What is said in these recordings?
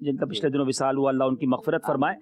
جن کا پچھلے دنوں وصال ہوا، اللہ ان کی مغفرت فرمائے.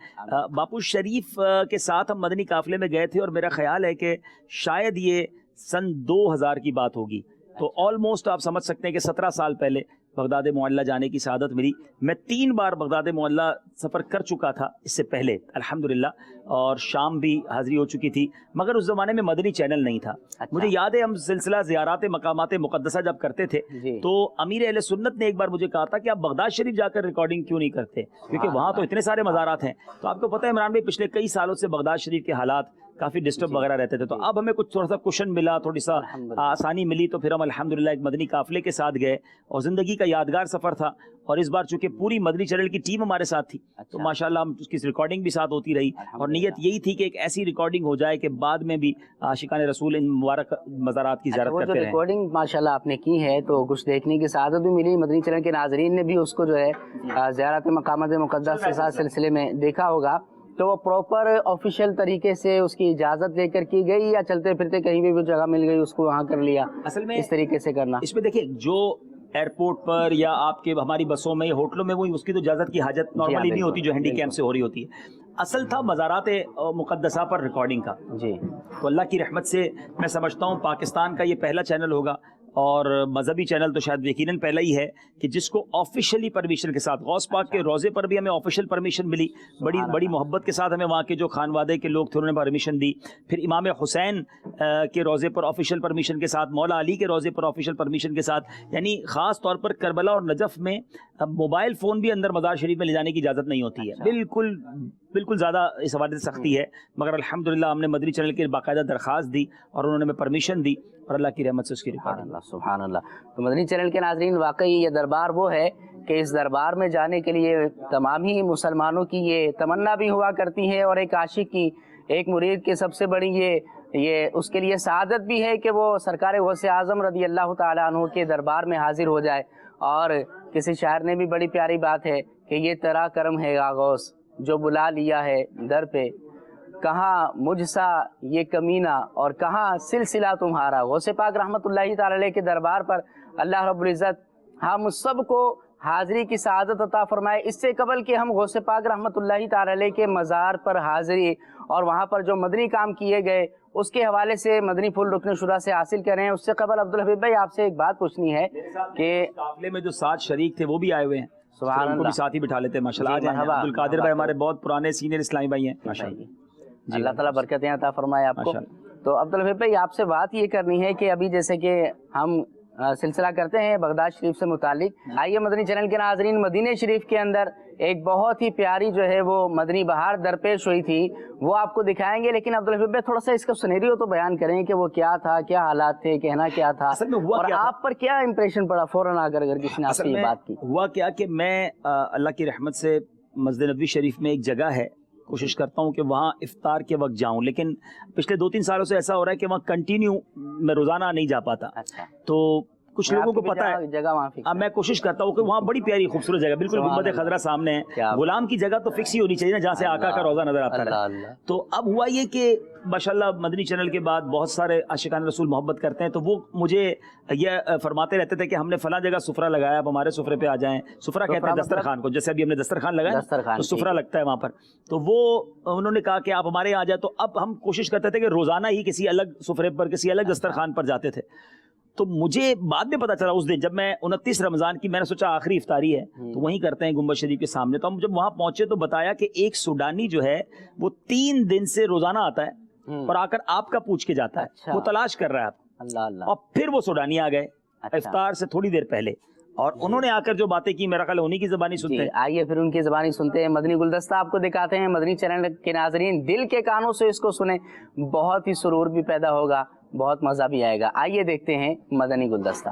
باپو شریف کے ساتھ ہم مدنی قافلے میں گئے تھے اور میرا خیال ہے کہ شاید یہ سن 2000 کی بات ہوگی. تو آلموسٹ آپ سمجھ سکتے ہیں کہ 17 سال پہلے بغداد معلّہ جانے کی سعادت ملی. میں 3 بار بغداد معلّہ سفر کر چکا تھا اس سے پہلے الحمدللہ، اور شام بھی حاضری ہو چکی تھی، مگر اس زمانے میں مدنی چینل نہیں تھا. مجھے یاد ہے ہم سلسلہ زیارات مقامات مقدسہ جب کرتے تھے تو امیر اہل سنت نے ایک بار مجھے کہا تھا کہ آپ بغداد شریف جا کر ریکارڈنگ کیوں نہیں کرتے، کیونکہ وہاں تو اتنے سارے مزارات ہیں. تو آپ کو پتہ ہے عمران بھائی پچھلے کئی سالوں سے بغداد شریف کے حالات کافی ڈسٹرب وغیرہ رہتے تھے. تو اب ہمیں کچھ تھوڑا سا کشن ملا، تھوڑی سا آسانی ملی، تو پھر ہم الحمدللہ ایک مدنی قافلے کے ساتھ گئے اور زندگی کا یادگار سفر تھا. اور اس بار چونکہ پوری مدنی چینل کی ٹیم ہمارے ساتھ تھی تو ماشاءاللہ ہم اس کی ریکارڈنگ بھی ساتھ ہوتی رہی، اور نیت یہی تھی کہ ایک ایسی ریکارڈنگ ہو جائے کہ بعد میں بھی عاشقان رسول ان مبارک مزارات کی زیارت کرتے رہیں. ریکارڈنگ ماشاءاللہ آپ نے کی ہے تو کچھ دیکھنے کی سعادت بھی ملی. مدنی چینل کے ناظرین نے بھی اس کو جو ہے زیارت مقامات مقدس کے ساتھ سلسلے میں دیکھا ہوگا. تو وہ پراپر آفیشیل طریقے سے اس کی اجازت لے کر کی گئی یا چلتے پھرتے کہیں بھی جگہ مل گئی اس کو وہاں کر لیا؟ اصل میں اس طریقے سے کرنا اس میں دیکھیں جو ایئرپورٹ پر یا آپ کے ہماری بسوں میں یا ہوٹلوں میں، وہ اس کی تو اجازت کی حاجت نارملی نہیں ہوتی جو ہینڈی کیم سے ہو رہی ہوتی ہے. اصل تھا مزارات مقدسہ پر ریکارڈنگ کا. جی تو اللہ کی رحمت سے میں سمجھتا ہوں پاکستان کا یہ پہلا چینل ہوگا، اور مذہبی چینل تو شاید یقیناً پہلا ہی ہے کہ جس کو آفیشلی پرمیشن کے ساتھ، غوث پاک کے روزے پر بھی ہمیں آفیشل پرمیشن ملی، بڑی محبت کے ساتھ ہمیں وہاں کے جو خانوادے کے لوگ تھے انہوں نے پرمیشن دی. پھر امام حسین کے روزے پر آفیشل پرمیشن کے ساتھ، مولا علی کے روزے پر آفیشل پرمیشن کے ساتھ. یعنی خاص طور پر کربلا اور نجف میں موبائل فون بھی اندر مزار شریف میں لے جانے کی اجازت نہیں ہوتی ہے. بالکل زیادہ اس حوالے سے سختی ہے، مگر الحمدللہ ہم نے مدنی چینل کی باقاعدہ درخواست دی اور انہوں نے ہمیں پرمیشن دی، اور اللہ کی رحمت سے اس کی ریکارڈنگ. سبحان اللہ. تو مدنی چینل کے ناظرین واقعی یہ دربار وہ ہے کہ اس دربار میں جانے کے لیے تمام ہی مسلمانوں کی یہ تمنا بھی ہوا کرتی ہے، اور ایک عاشق کی، ایک مرید کی سب سے بڑی یہ اس کے لیے سعادت بھی ہے کہ وہ سرکار غوث اعظم رضی اللہ تعالیٰ عنہ کے دربار میں حاضر ہو جائے. اور کسی شاعر نے بھی بڑی پیاری بات ہے کہ یہ تیرا کرم ہے غوث جو بلا لیا ہے در پہ، کہاں مجھ سا یہ کمینہ اور کہاں سلسلہ تمہارا. غوث پاک رحمت اللہ تعالی علیہ کے دربار پر اللہ رب العزت ہم سب کو حاضری کی سعادت عطا فرمائے. اس سے قبل کہ ہم غوث پاک رحمت اللہ تعالی علیہ کے مزار پر حاضری اور وہاں پر جو مدنی کام کیے گئے اس کے حوالے سے مدنی پھول رکن شورا سے حاصل کریں، اس سے قبل عبدالحبیب بھائی آپ سے ایک بات پوچھنی ہے کہ قافلے میں جو 7 شریک تھے وہ بھی آئے ہوئے ہیں، سبحان ان کو بھی اللہ، ساتھ ہی بٹھا لیتے ہیں. ماشاءاللہ آ جائیں. عبدالقادر بھائی ہمارے بہت پرانے سینئر اسلامی بھائی ہیں ماشاءاللہ. اللہ تعالیٰ برکتیں عطا فرمائے آپ کو. تو عبدالحبیب بھائی آپ سے بات یہ کرنی ہے کہ ابھی جیسے کہ ہم سلسلہ کرتے ہیں بغداد شریف سے متعلق، آئیے مدنی چینل کے ناظرین مدینہ شریف کے اندر ایک بہت ہی پیاری جو ہے وہ مدنی بہار درپیش ہوئی تھی، وہ آپ کو دکھائیں گے. لیکن عبدالحبیب بھائی تھوڑا سا اس کا سنیریو تو بیان کریں کہ وہ کیا تھا، کیا حالات تھے، کہنا کیا تھا، اور آپ پر کیا امپریشن پڑا فوراً اگر کسی نے آپ سے یہ بات کی. ہوا کیا کہ میں اللہ کی رحمت سے مسجد نبوی شریف میں ایک جگہ ہے، کوشش کرتا ہوں کہ وہاں افطار کے وقت جاؤں، لیکن پچھلے 2-3 سالوں سے ایسا ہو رہا ہے کہ وہاں کنٹینیو میں روزانہ نہیں جا پاتا. تو کچھ لوگوں کو پتا ہے جگہ وہاں میں کوشش کرتا ہوں کہ وہاں بڑی پیاری خوبصورت جگہ، بالکل گنبد خضرا سامنے ہے. غلام کی جگہ تو فکس ہی ہونی چاہیے نا جہاں سے آقا کا روزہ نظر آتا ہے. تو اب ہوا یہ کہ ماشاءاللہ مدنی چینل کے بعد بہت سارے عاشقان رسول محبت کرتے ہیں، تو وہ مجھے یہ فرماتے رہتے تھے کہ ہم نے فلاں جگہ سفرہ لگایا، اب ہمارے سفرے پہ آ جائیں. سفرہ کہتے ہیں دسترخوان کو، جیسے ابھی ہم نے دسترخوان لگایا تو سفرہ لگتا ہے وہاں پر. تو وہ انہوں نے کہا کہ آپ ہمارے یہاں آ جائیں. تو اب ہم کوشش کرتے تھے کہ روزانہ ہی کسی الگ سفرے پر، کسی الگ دسترخوان پر جاتے تھے. تو مجھے بعد میں پتا چلا اس دن جب میں 29 رمضان کی، میں نے سوچا آخری افطاری ہے تو وہیں کرتے ہیں گنبد شریف کے سامنے. تو ہم جب وہاں پہنچے تو بتایا کہ ایک سوڈانی جو ہے وہ 3 دن سے روزانہ آتا ہے اور آ کر آپ کا پوچھ کے جاتا ہے، وہ تلاش کر رہا ہے آپ. اور پھر وہ سوڈانی آ گئے افطار سے تھوڑی دیر پہلے، اور انہوں نے آ کر جو باتیں کی میرا خیال انہی کی زبانی سنتے ہیں. آئیے پھر ان کی زبانی سنتے ہیں. مدنی گلدستہ آپ کو دکھاتے ہیں. مدنی چینل کے ناظرین دل کے کانوں سے اس کو سنیں، بہت ہی سرور بھی پیدا ہوگا، بہت مزہ بھی آئے گا. آئیے دیکھتے ہیں مدنی گلدستہ.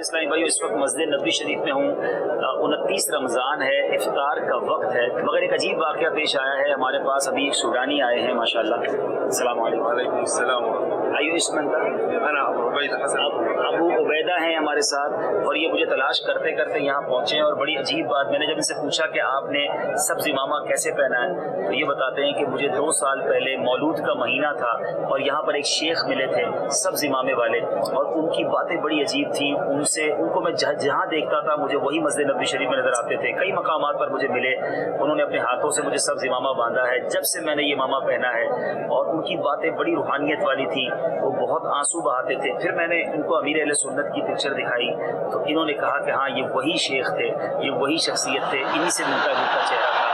اسلامی بھائی اس وقت مسجد نبوی شریف میں ہوں، 29 رمضان ہے، افطار کا وقت ہے، مگر ایک عجیب واقعہ پیش آیا ہے. ہمارے پاس ابھی ایک سوڈانی آئے ہیں ماشاءاللہ. السلام علیکم. وعلیکم السلام. آئیو اس منتر ابو عبیدہ ہیں ہمارے ساتھ، اور یہ مجھے تلاش کرتے کرتے یہاں پہنچے ہیں. اور بڑی عجیب بات، میں نے جب ان سے پوچھا کہ آپ نے سبز امامہ کیسے پہنا ہے تو یہ بتاتے ہیں کہ مجھے 2 سال پہلے مولود کا مہینہ تھا اور یہاں پر ایک شیخ ملے تھے سبز امامے والے، اور ان کی باتیں بڑی عجیب تھیں. ان کو میں جہاں دیکھتا تھا مجھے وہی مسجد نبوی شریف میں نظر آتے تھے. کئی مقامات پر مجھے ملے, انہوں نے اپنے ہاتھوں سے مجھے سبز امامہ باندھا ہے. جب سے میں نے یہ امامہ پہنا ہے, اور ان کی باتیں بڑی روحانیت والی تھیں, وہ بہت آنسو بہاتے تھے. پھر میں نے ان کو امیر اہل سنت کی پکچر دکھائی تو انہوں نے کہا کہ ہاں یہ وہی شیخ تھے, یہ وہی شخصیت تھے, انہی سے ملتا جلتا چہرہ تھا.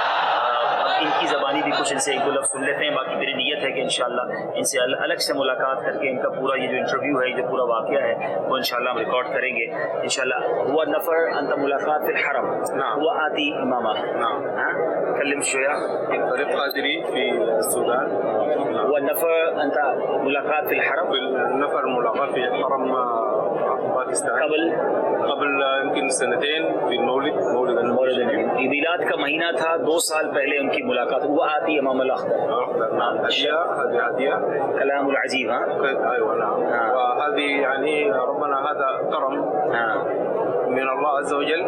اب ان کی زبانی بھی کچھ ان سے ایک دو لفظ سن لیتے ہیں. باقی میری نیت ہے کہ انشاءاللہ ان سے الگ سے ملاقات کر کے ان کا پورا یہ جو انٹرویو ہے, یہ جو پورا واقعہ ہے, وہ انشاءاللہ ہم ریکارڈ کریں گے انشاءاللہ. ہوا نفر انت ملاقات فی الحرم ہوا آتی امامہ کلم شویہ طريق قادري في السودان. هو النفر انت ملاقات في الحرم النفر ملاقات في حرم باكستان قبل يمكن سنتين في مولد النبي. میلاد کا مہینہ تھا, 2 سال پہلے ان کی ملاقات. وہ آتی امام الاخضر اشياء هذه عاديه کلام العجیب. ايوه نعم. وهذه يعني ربنا هذا كرم من الله عز وجل,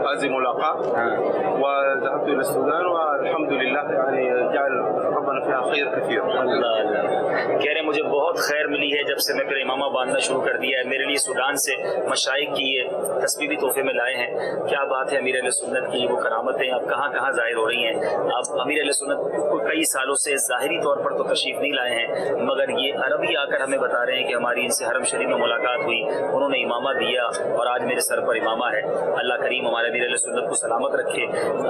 هذه ملاقاة. وذهبت إلى السودان والحمد لله يعني جعل ربنا فيها خير كثير. اللہ اللہ. کہہ رہے ہیں مجھے بہت خیر ملی ہے جب سے میں پھر امامہ باندھنا شروع کر دیا ہے. میرے لیے سودان سے مشائخ کی یہ تسبیحی تحفے میں لائے ہیں. کیا بات ہے امیر اہل سنت کی وہ کرامتیں اب کہاں کہاں ظاہر ہو رہی ہیں. اب امیر اہل سنت کو کئی سالوں سے ظاہری طور پر تو تشریف نہیں لائے ہیں, مگر یہ عربی آ کر ہمیں بتا رہے ہیں کہ ہماری ان سے حرم شریف میں ملاقات ہوئی, انہوں نے امامہ دیا اور آج میرے سر پر امامہ ہے. اللہ کریم ہمارے امیر اہل سنت کو سلامت رکھے.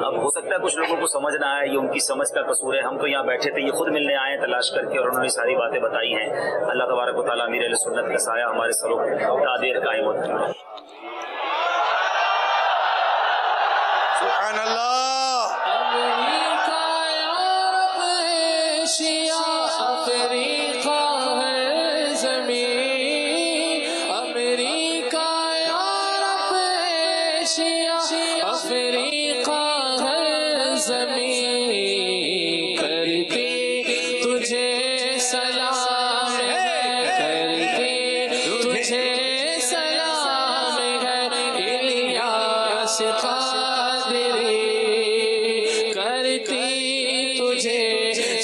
اب ہو سکتا ہے کچھ لوگوں کو سمجھ نہ آئے, یہ ان کی سمجھ کا قصور ہے. ہم تو یہاں بیٹھے تھے, یہ خود ملنے آئے ہیں تلاش کر کے, اور انہوں نے ساری باتیں بتائی ہیں. اللہ تبارک و تعالیٰ امیر اہل سنت کا سایہ ہمارے سروں تا دیر قائم ہوتا ہے. سبحان اللہ. امریکہ یورپ ایشیا افریقہ ہے زمین, امریکہ یورپ ایشیا افریقہ ہے زمین, کرتی تجھے سلام ہے, کرتی تجھے سلام ہے الیاس قادری, کرتی تجھے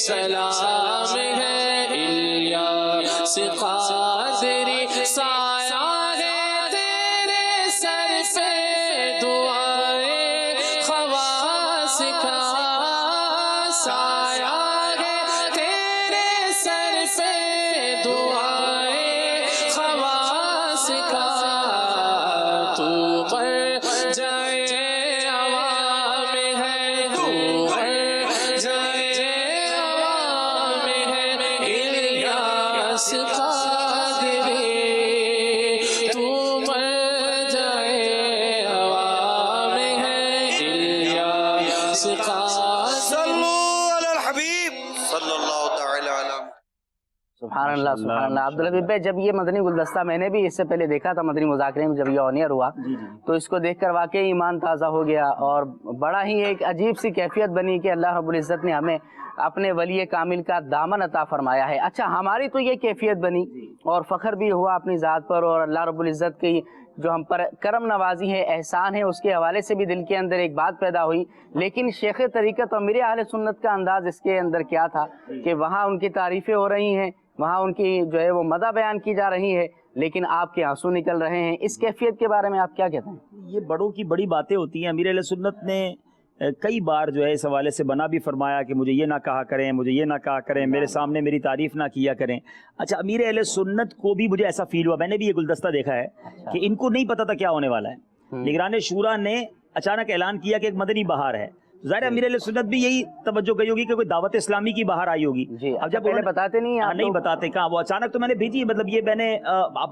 سلام ہے الیاس قادری. سایہ ہے تیرے سر پہ دعائیں خواص کا, سایہ ہے تیرے سر پہ دعائیں خواص کا. تو مر جائے عوام ہے, تو مر جائے عوام ہے الیاس قادری, تو مر جائے عوام ہے الیاس قادری. صلوا على الحبيب صلى الله تعالى على. سبحان اللہ سبحان اللہ. عبدالحبیب بھائی, جب یہ مدنی گلدستہ میں نے بھی اس سے پہلے دیکھا تھا مدنی مذاکرے میں, جب یہ آن ایئر ہوا تو اس کو دیکھ کر واقعی ایمان تازہ ہو گیا, اور بڑا ہی ایک عجیب سی کیفیت بنی کہ اللہ رب العزت نے ہمیں اپنے ولی کامل کا دامن عطا فرمایا ہے. اچھا, ہماری تو یہ کیفیت بنی اور فخر بھی ہوا اپنی ذات پر, اور اللہ رب العزت کی جو ہم پر کرم نوازی ہے, احسان ہے, اس کے حوالے سے بھی دل کے اندر ایک بات پیدا ہوئی. لیکن شیخ طریقت اور میرے اہل سنت کا انداز اس کے اندر کیا تھا کہ وہاں ان کی تعریفیں ہو رہی ہیں, وہاں ان کی جو ہے وہ مدح بیان کی جا رہی ہے, لیکن آپ کے آنسو نکل رہے ہیں. اس کیفیت کے بارے میں آپ کیا کہتے ہیں؟ یہ بڑوں کی بڑی باتیں ہوتی ہیں. امیر اہل سنت نے کئی بار جو ہے اس حوالے سے بنا بھی فرمایا کہ مجھے یہ نہ کہا کریں, مجھے یہ نہ کہا کریں, میرے سامنے میری تعریف نہ کیا کریں. اچھا, امیر اہل سنت کو بھی مجھے ایسا فیل ہوا, میں نے بھی یہ گلدستہ دیکھا ہے کہ ان کو نہیں پتا تھا کیا ہونے والا ہے. نگران شورا نے اچانک اعلان کیا کہ ایک مدنی بہار ہے. ظاہر امیر علیہ سنت بھی یہی توجہ گئی ہوگی کہ کوئی دعوت اسلامی کی باہر آئی ہوگی. جی, اب جب پہلے بتاتے نہیں ہیں, نہیں بتاتے کہاں, وہ اچانک تو میں نے بھیجی, مطلب یہ میں نے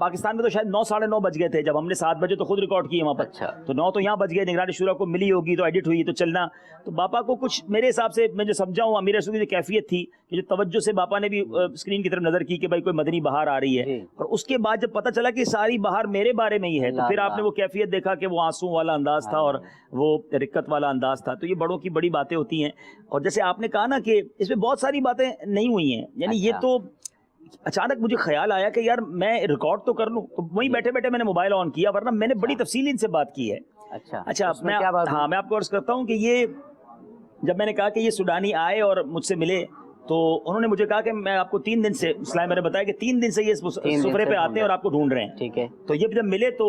پاکستان میں تو شاید 9 ساڑھے 9 بج گئے تھے, جب ہم نے 7 بجے تو خود ریکارڈ کی وہاں پر. اچھا, تو 9 تو یہاں بج گئے, نگران شورا کو ملی ہوگی تو ایڈٹ ہوئی تو چلنا. تو باپا کو کچھ میرے حساب سے میں جو سمجھا ہوں, امیر رسول کی جو کیفیت تھی کہ جو توجہ سے باپا نے بھی اسکرین کی طرف نظر کی کہ بھائی کوئی مدنی بہار آ رہی ہے, اور اس کے بعد جب پتہ چلا کہ ساری بہار میرے بارے میں ہی ہے, تو پھر آپ نے وہ کیفیت دیکھا کہ وہ آنسو والا انداز تھا اور وہ رقت والا انداز تھا. تو یہ بڑوں کی بڑی باتیں ہوتی ہیں. اور جیسے آپ نے کہا نا کہ اس میں بہت ساری باتیں نہیں ہوئی ہیں, یعنی یہ تو اچانک مجھے خیال آیا کہ یار میں ریکارڈ تو کر لوں, تو وہیں بیٹھے بیٹھے میں نے موبائل آن کیا, ورنہ میں نے بڑی تفصیل ان سے بات کی ہے. اچھا, میں آپ کو عرض کرتا ہوں کہ یہ جب میں نے کہا کہ یہ سوڈانی آئے اور مجھ سے ملے, تو انہوں نے مجھے کہا کہ میں آپ کو 3 دن سے, اسلام میں نے بتایا کہ 3 دن سے یہ سفرے پہ آتے ہیں اور آپ کو ڈھونڈ رہے ہیں. ٹھیک ہے. تو یہ جب ملے تو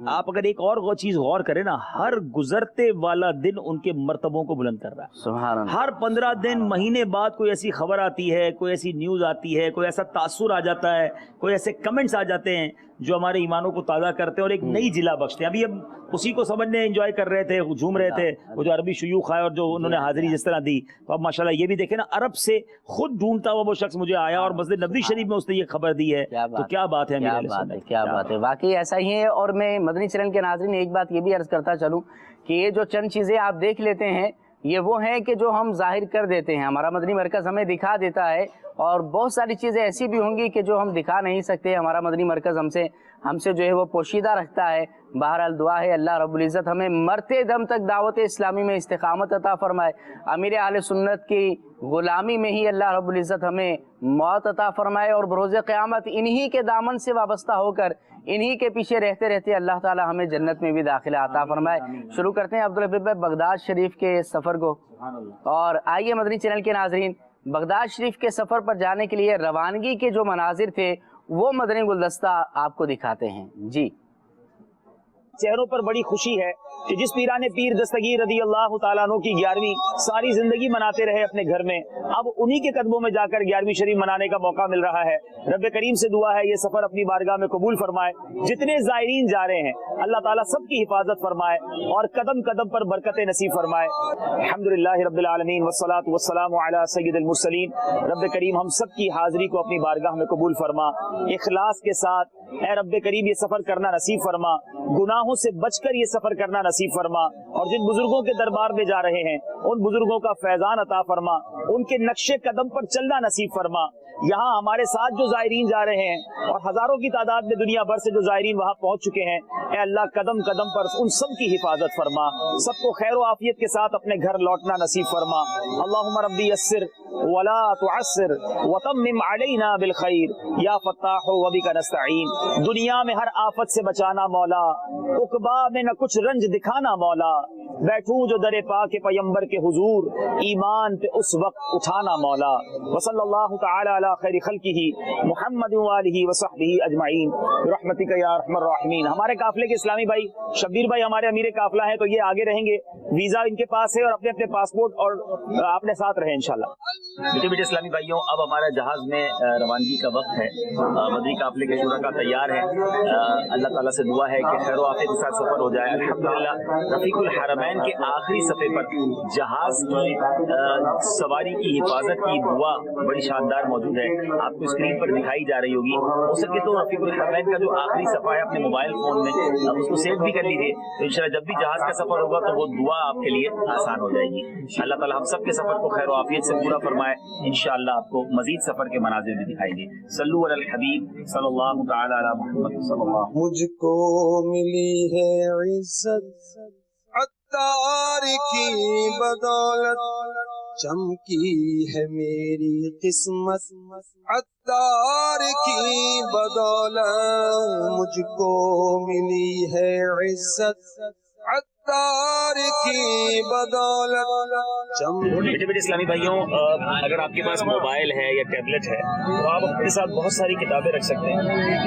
آپ اگر ایک اور چیز غور کریں نا, ہر گزرتے والا دن ان کے مرتبوں کو بلند کر رہا ہے. سبحان اللہ. ہر 15 دن مہینے بعد کوئی ایسی خبر آتی ہے, کوئی ایسی نیوز آتی ہے, کوئی ایسا تاثر آ جاتا ہے, کوئی ایسے کمنٹس آ جاتے ہیں جو ہمارے ایمانوں کو تازہ کرتے ہیں اور ایک نئی جلا بخشتے ہیں. ابھی ہم اسی کو سمجھنے انجوائے کر رہے تھے, جھوم رہے تھے, وہ جو عربی شیوخ آئے اور جو انہوں نے حاضری جس طرح دی, تو اب ماشاءاللہ یہ بھی دیکھیں نا, عرب سے خود ڈھونڈتا ہوا وہ شخص مجھے آیا اور مسجد نبوی شریف میں اس نے یہ خبر دی ہے. تو کیا بات ہے, کیا بات ہے, واقعی ایسا ہی ہے. اور میں مدنی چینل کے ناظرین ایک بات یہ بھی عرض کرتا چلوں کہ یہ جو چند چیزیں آپ دیکھ لیتے ہیں یہ وہ ہیں کہ جو ہم ظاہر کر دیتے ہیں, ہمارا مدنی مرکز ہمیں دکھا دیتا ہے, اور بہت ساری چیزیں ایسی بھی ہوں گی کہ جو ہم دکھا نہیں سکتے. ہمارا مدنی مرکز ہم سے جو ہے وہ پوشیدہ رکھتا ہے. بہرحال دعا ہے اللہ رب العزت ہمیں مرتے دم تک دعوت اسلامی میں استقامت عطا فرمائے, امیر اہل سنت کی غلامی میں ہی اللہ رب العزت ہمیں موت عطا فرمائے, اور بروز قیامت انہی کے دامن سے وابستہ ہو کر انہی کے پیچھے رہتے رہتے اللہ تعالی ہمیں جنت میں بھی داخلہ عطا فرمائے. شروع کرتے ہیں عبدالحبیب بھائی بغداد شریف کے سفر کو, اور آئیے مدنی چینل کے ناظرین بغداد شریف کے سفر پر جانے کے لیے روانگی کے جو مناظر تھے وہ مدنی گلدستہ آپ کو دکھاتے ہیں. جی, چہروں پر بڑی خوشی ہے کہ جس پیران پیر دستگیر رضی اللہ تعالیٰ عنہ کی 11ویں ساری زندگی مناتے رہے اپنے گھر میں, اب انہی کے قدموں میں جا کر 11ویں شریف منانے کا موقع مل رہا ہے. رب کریم سے دعا ہے یہ سفر اپنی بارگاہ میں قبول فرمائے. جتنے زائرین جا رہے ہیں اللہ تعالیٰ سب کی حفاظت فرمائے اور قدم قدم پر برکت نصیب فرمائے. الحمدللہ رب العالمین والصلاة والسلام علی سید المرسلین. رب کریم ہم سب کی حاضری کو اپنی بارگاہ میں قبول فرما, اخلاص کے ساتھ اے رب کریم یہ سفر کرنا نصیب فرما, گناہوں سے بچ کر یہ سفر کرنا نصیب فرما, اور جن بزرگوں کے دربار میں جا رہے ہیں ان بزرگوں کا فیضان عطا فرما, ان کے نقش قدم پر چلنا نصیب فرما. یہاں ہمارے ساتھ جو زائرین جا رہے ہیں اور ہزاروں کی تعداد میں دنیا بھر سے جو زائرین وہاں پہنچ چکے ہیں, اے اللہ قدم قدم پر ان سب کی حفاظت فرما, سب کو خیر و عافیت کے ساتھ اپنے گھر لوٹنا نصیب فرما. اللہم ربی یسر ولا تعسر وتمم علینا بالخیر یا فتاح وبک نستعین. دنیا میں ہر آفت سے بچانا مولا, عقبا میں نہ کچھ رنج دکھانا مولا, بیٹھوں جو در پاک پیمبر کے حضور ایمان پہ اس وقت اٹھانا مولا. وصلی اللہ تعالی علی خیر خلقہ محمد وآلہ وصحبہ اجمعین برحمتک یا ارحم الراحمین. ہمارے قافلے کے اسلامی بھائی شبیر بھائی ہمارے امیر قافلہ ہیں, تو یہ آگے رہیں گے, ویزا ان کے پاس ہے اور اپنے اپنے پاسپورٹ اور اپنے ساتھ رہیں انشاءاللہ. بیٹے بیٹے اسلامی بھائیوں, اب ہمارا جہاز میں روانگی کا وقت ہے. مدنی قافلے کے شرکا تیار ہیں, اللہ تعالیٰ سے دعا ہے کہ خیر و عافیت کے ساتھ سفر ہو جائے. الحمدللہ رفیق الحرمین کے آخری صفحے پر جہاز کی سواری کی حفاظت کی دعا بڑی شاندار موجود ہے, آپ کو اسکرین پر دکھائی جا رہی ہوگی. ہو سکے تو رفیق الحرمین کا جو آخری صفحہ ہے اپنے موبائل فون میں اس کو سیو بھی کر لیجیے, تو انشاءاللہ جب بھی جہاز کا سفر ہوگا تو وہ دعا آپ کے لیے آسان ہو جائے گی. اللہ تعالیٰ ہم سب کے سفر کو خیر و عافیت سے پورا فرمائے. انشاءاللہ آپ کو مزید سفر کے مناظر بھی دکھائیں گے. صلو علی الحبیب صلی اللہ تعالی علی محمد صلی اللہ. مجھ کو ملی ہے عزت عطار کی بدولت, چمکی ہے میری قسمت عطار کی بدولت. مجھ کو ملی ہے عزت عطار کی بدولت. بیٹے بیٹے اسلامی بھائیوں, اگر آپ کے پاس موبائل ہے یا ٹیبلٹ ہے تو آپ اپنے ساتھ بہت ساری کتابیں رکھ سکتے ہیں,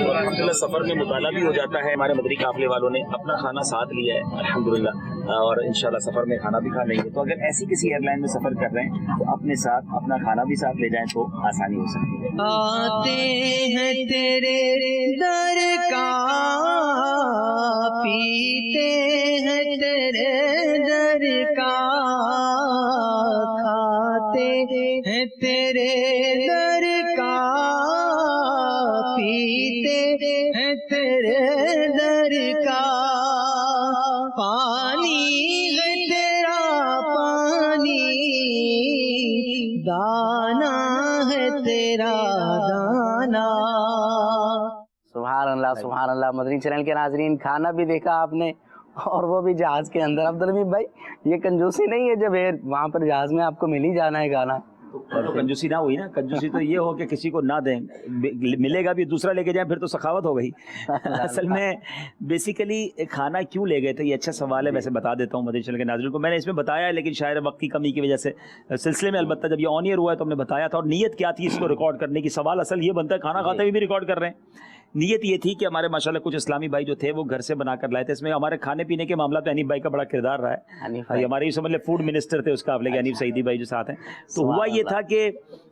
اور الحمدللہ سفر میں مطالعہ بھی ہو جاتا ہے. ہمارے مدری قافلے والوں نے اپنا کھانا ساتھ لیا ہے الحمدللہ, اور انشاءاللہ سفر میں کھانا بھی کھا لیں گے. تو اگر ایسی کسی ایئر لائن میں سفر کر رہے ہیں تو اپنے ساتھ اپنا کھانا بھی ساتھ لے جائیں تو آسانی ہو سکتی ہے. آتے ہیں تیرے در کا, پیتے ہیں تیرے در کا, کھاتے ہیں تیرے در کا, پیتے ہیں تیرے در کا. پانی ہے تیرا پانی, دانا ہے تیرا دانا. سبحان اللہ سبحان اللہ. مدنی چینل کے ناظرین, کھانا بھی دیکھا آپ نے اور وہ بھی جہاز کے اندر. عبدالحبیب بھائی یہ کنجوسی نہیں ہے جب وہاں پر جہاز میں آپ کو مل ہی جانا ہے کھانا؟ تو کنجوسی نہ ہوئی نا, کنجوسی تو یہ ہو کہ کسی کو نہ دیں, ملے گا بھی دوسرا لے کے جائیں, پھر تو سخاوت ہو گئی. اصل میں بیسیکلی کھانا کیوں لے گئے تھے یہ اچھا سوال ہے, ویسے بتا دیتا ہوں مدنی چینل کے ناظرین کو. میں نے اس میں بتایا ہے لیکن شاید وقت کی کمی کی وجہ سے سلسلے میں البتہ جب یہ آن ایئر ہوا ہے تو ہم نے بتایا تھا, اور نیت کیا تھی اس کو ریکارڈ کرنے کی. سوال اصل یہ بنتا ہے کھانا کھاتے ہوئے بھی ریکارڈ کر رہے ہیں نیت یہ تھی کہ ہمارے ماشاءاللہ کچھ اسلامی بھائی جو تھے وہ گھر سے بنا کر لائے تھے. اس میں ہمارے کھانے پینے کے معاملات میں حنیف بھائی کا بڑا کردار رہا ہے. حنیف بھائی ہمارے یہ سمجھ لیں فوڈ منسٹر تھے اس قابلے کے حنیف سعیدی بھائی جو ساتھ ہیں. تو ہوا یہ تھا کہ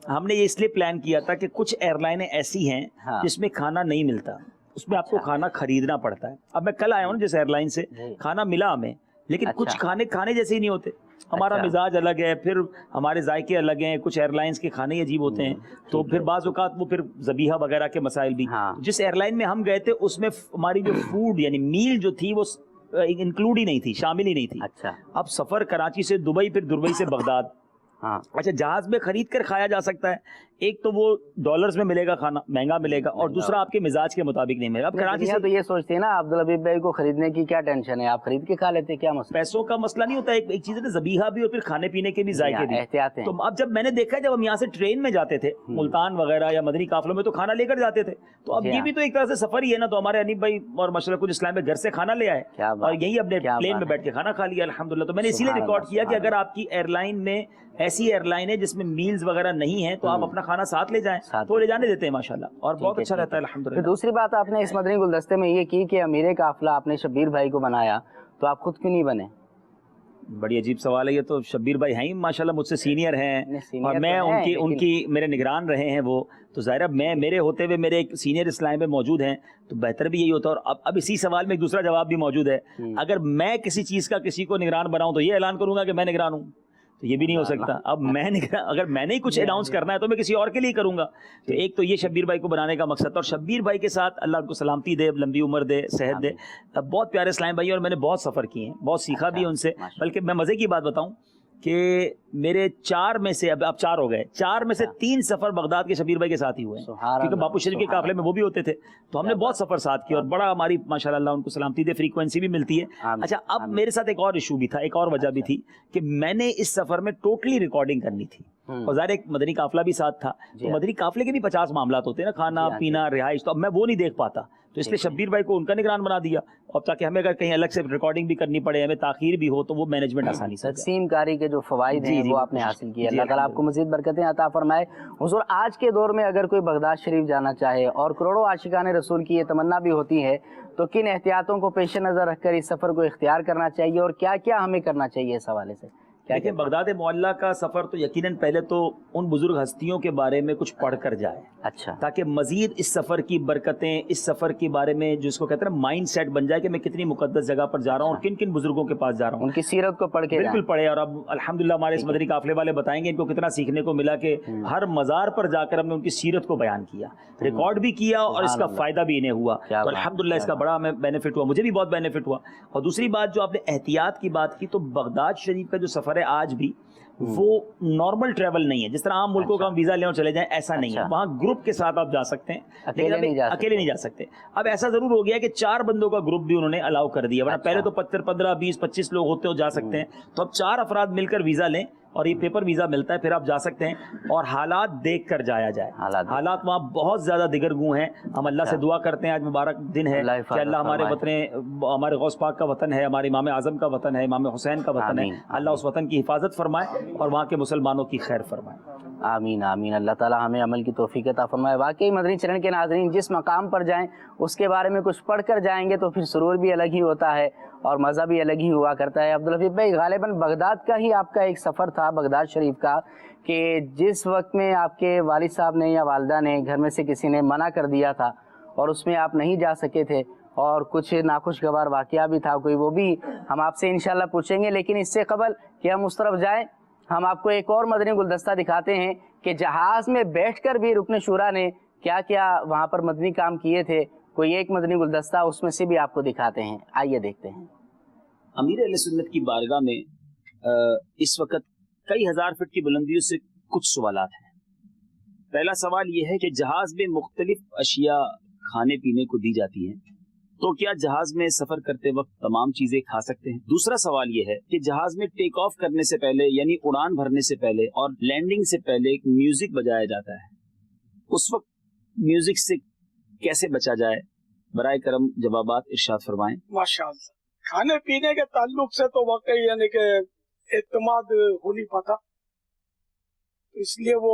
ہم نے یہ اس لیے پلان کیا تھا کہ کچھ ایئر لائنیں ایسی ہیں جس میں کھانا نہیں ملتا, اس میں آپ کو کھانا خریدنا پڑتا ہے. اب میں کل آیا ہوں نا جس ایئر لائن سے, کھانا ملا ہمیں لیکن کچھ کھانے جیسے ہی نہیں ہوتے. ہمارا مزاج الگ ہے, پھر ہمارے ذائقے الگ ہیں, کچھ ایئر لائنس کے کھانے عجیب ہوتے ہیں. تو پھر بعض اوقات وہ پھر ذبیحہ وغیرہ کے مسائل بھی. جس ایئر لائن میں ہم گئے تھے اس میں ہماری جو فوڈ یعنی میل جو تھی وہ انکلوڈ ہی نہیں تھی, شامل ہی نہیں تھی. اب سفر کراچی سے دبئی, پھر دبئی سے بغداد. اچھا جہاز میں خرید کر کھایا جا سکتا ہے, ایک تو وہ ڈالرز میں ملے گا کھانا, مہنگا ملے گا, اور دوسرا آپ کے مزاج کے مطابق نہیں ملے گا. اب کراچی سے تو یہ سوچتے ہیں نا عبدالحبیب بھائی کو خریدنے کی کیا ٹینشن ہے, آپ خرید کے کھا لیتے, کیا مسئلہ؟ پیسوں کا مسئلہ نہیں ہوتا, ایک چیز ہے ذبیحہ بھی اور پھر کھانے پینے کے بھی ذائقے بھی احتیاط ہیں. تو اب جب میں نے دیکھا جب ہم یہاں سے ٹرین میں جاتے تھے ملتان وغیرہ یا مدنی قافلوں میں تو کھانا لے کر جاتے تھے. تو اب یہ بھی تو ایک طرح سے سفر ہی ہے نا. تو ہمارے حنیف بھائی اور ماشاءاللہ کچھ اسلام میں گھر سے کھانا لے آئے اور یہی اپنے پلین میں بیٹھ کے کھانا کھا لیا الحمدللہ. تو میں نے اسی لیے ریکارڈ کیا کہ اگر آپ کی ایئر لائن میں ایسی ایئر لائن ہے جس میں میلز وغیرہ نہیں ہیں تو آپ اپنا کھانا ساتھ لے جائیں, تو لے جانے دیتے ہیں ماشاءاللہ, اور بہت اچھا رہتا ہے الحمدللہ. دوسری بات آپ نے اس مدنی گلدستے میں یہ کی کہ امیر قافلہ آپ نے شبیر بھائی کو بنایا, تو آپ خود کیوں نہیں بنے؟ بڑی عجیب سوال ہے یہ تو. شبیر بھائی ہیں ماشاءاللہ مجھ سے سینئر ہیں اور میں ان کی میرے نگران رہے ہیں وہ, تو ظاہر میں میرے ہوتے ہوئے میرے ایک سینئر اسلام میں موجود ہیں تو بہتر بھی یہی ہوتا ہے. اور اب اسی سوال میں ایک دوسرا جواب بھی موجود ہے, اگر میں کسی چیز کا کسی کو نگران بناؤں تو یہ اعلان کروں گا کہ میں نگران ہوں, تو یہ بھی نہیں ہو سکتا. اب میں اگر میں نے کچھ اناؤنس کرنا ہے تو میں کسی اور کے لیے کروں گا. تو ایک تو یہ شبیر بھائی کو بنانے کا مقصد تھا, اور شبیر بھائی کے ساتھ اللہ ان کو سلامتی دے, لمبی عمر دے, صحت دے. بہت پیارے اسلام بھائی, اور میں نے بہت سفر کیے ہیں, بہت سیکھا بھی ہے ان سے. بلکہ میں مزے کی بات بتاؤں کہ میرے 4 میں سے اب 4 ہو گئے, 4 میں سے 3 سفر بغداد کے شبیر بھائی کے ساتھ ہی ہوئے ہیں, کیونکہ باپو شریف کے قافلے میں وہ بھی ہوتے تھے. تو ہم نے بہت سفر ساتھ کیا اور بڑا ہماری ماشاءاللہ اللہ ان کو سلامتی دے فریکوینسی بھی ملتی ہے. اچھا اب میرے ساتھ ایک اور ایشو بھی تھا, ایک اور وجہ بھی تھی کہ میں نے اس سفر میں ٹوٹلی ریکارڈنگ کرنی تھی, اور ظاہر ایک مدنی قافلہ بھی ساتھ تھا. تو مدنی قافلے کے بھی 50 معاملات ہوتے ہیں نا, کھانا پینا رہائش, تو اب میں وہ نہیں دیکھ پاتا. تو اس لیے شبیر بھائی کو ان کا نگران بنا دیا, اور تاکہ ہمیں اگر کہیں الگ سے ریکارڈنگ بھی کرنی پڑے, ہمیں تاخیر بھی ہو, تو وہ مینجمنٹ آسانی سے. تقسیم کاری کے جو فوائد ہیں وہ آپ نے حاصل کیے, اللہ تعالیٰ آپ کو مزید برکتیں عطا فرمائے. حضور آج کے دور میں اگر کوئی بغداد شریف جانا چاہے اور کروڑوں عاشقان رسول کی یہ تمنا بھی ہوتی ہے, تو کن احتیاطوں کو پیش نظر رکھ کر اس سفر کو اختیار کرنا چاہیے, اور کیا کیا ہمیں کرنا چاہیے اس حوالے سے؟ دیکھیں بغداد معلّہ کا سفر تو یقیناً پہلے تو ان بزرگ ہستیوں کے بارے میں کچھ پڑھ کر جائے, اچھا, تاکہ مزید اس سفر کی برکتیں, اس سفر کے بارے میں جس کو کہتے ہیں مائنڈ سیٹ بن جائے کہ میں کتنی مقدس جگہ پر جا رہا ہوں اور کن کن بزرگوں کے پاس جا رہا ہوں. ان کی سیرت کو پڑھ کے بالکل پڑھے. اور اب الحمدللہ ہمارے اس مدنی قافلے والے بتائیں گے ان کو کتنا سیکھنے کو ملا کہ ہر مزار پر جا کر ہم نے ان کی سیرت کو بیان کیا, ریکارڈ بھی کیا, اور اس کا فائدہ بھی انہیں ہوا. تو الحمدللہ اس کا بڑا ہمیں بینیفٹ ہوا, مجھے بھی بہت بینیفٹ ہوا. اور دوسری بات جو آپ نے احتیاط کی بات کی, تو بغداد شریف کا جو سفر ہے آج بھی وہ نارمل ٹریول نہیں ہے, جس طرح عام ملکوں کا ہم ویزا لیں اور چلے جائیں, ایسا نہیں ہے. وہاں گروپ کے ساتھ آپ جا سکتے ہیں, لیکن اکیلے نہیں جا سکتے. اب ایسا ضرور ہو گیا کہ 4 بندوں کا گروپ بھی انہوں نے الاؤ کر دیا, ورنہ پہلے تو 15 20 25 لوگ ہوتے ہو جا سکتے ہیں. تو اب 4 افراد مل کر ویزا لیں, اور یہ پیپر ویزا ملتا ہے, پھر آپ جا سکتے ہیں, اور حالات دیکھ کر جایا جائے. حالات وہاں بہت زیادہ دگرگوں ہیں. ہم اللہ سے دعا کرتے ہیں, آج مبارک دن ہے کہ اللہ ہمارے وطن, ہمارے غوث پاک کا وطن ہے, ہمارے امام اعظم کا وطن ہے, امام حسین کا وطن ہے, اللہ اس وطن کی حفاظت فرمائے اور وہاں کے مسلمانوں کی خیر فرمائے. آمین آمین. اللہ تعالیٰ ہمیں عمل کی توفیق عطا فرمائے. واقعی مدنی چینل کے ناظرین, جس مقام پر جائیں اس کے بارے میں کچھ پڑھ کر جائیں گے تو پھر سرور بھی الگ ہی ہوتا ہے اور مزہ بھی الگ ہی ہوا کرتا ہے. عبدالحفیظ بھائی, غالباً بغداد کا ہی آپ کا ایک سفر تھا, بغداد شریف کا, کہ جس وقت میں آپ کے والد صاحب نے یا والدہ نے گھر میں سے کسی نے منع کر دیا تھا اور اس میں آپ نہیں جا سکے تھے, اور کچھ ناخوشگوار واقعہ بھی تھا کوئی, وہ بھی ہم آپ سے انشاءاللہ پوچھیں گے. لیکن اس سے قبل کہ ہم اس طرف جائیں, ہم آپ کو ایک اور مدنی گلدستہ دکھاتے ہیں کہ جہاز میں بیٹھ کر بھی رکن شورا نے کیا کیا وہاں پر مدنی کام کیے تھے. کوئی ایک مدنی گلدستہ اس میں سے بھی آپ کو دکھاتے ہیں, آئیے دیکھتے ہیں. امیر اہل سنت کی بارگاہ میں اس وقت کئی ہزار فٹ کی بلندیوں سے کچھ سوالات ہیں. پہلا سوال یہ ہے کہ جہاز میں مختلف اشیاء کھانے پینے کو دی جاتی ہیں, تو کیا جہاز میں سفر کرتے وقت تمام چیزیں کھا سکتے ہیں؟ دوسرا سوال یہ ہے کہ جہاز میں ٹیک آف کرنے سے پہلے یعنی اڑان بھرنے سے پہلے اور لینڈنگ سے پہلے ایک میوزک بجایا جاتا ہے, اس وقت میوزک سے کیسے بچا جائے؟ برائے کرم جوابات ارشاد فرمائیں. ماشاءاللہ. کھانے پینے کے تعلق سے تو واقعی یعنی کہ اعتماد ہو نہیں پاتا, اس لیے وہ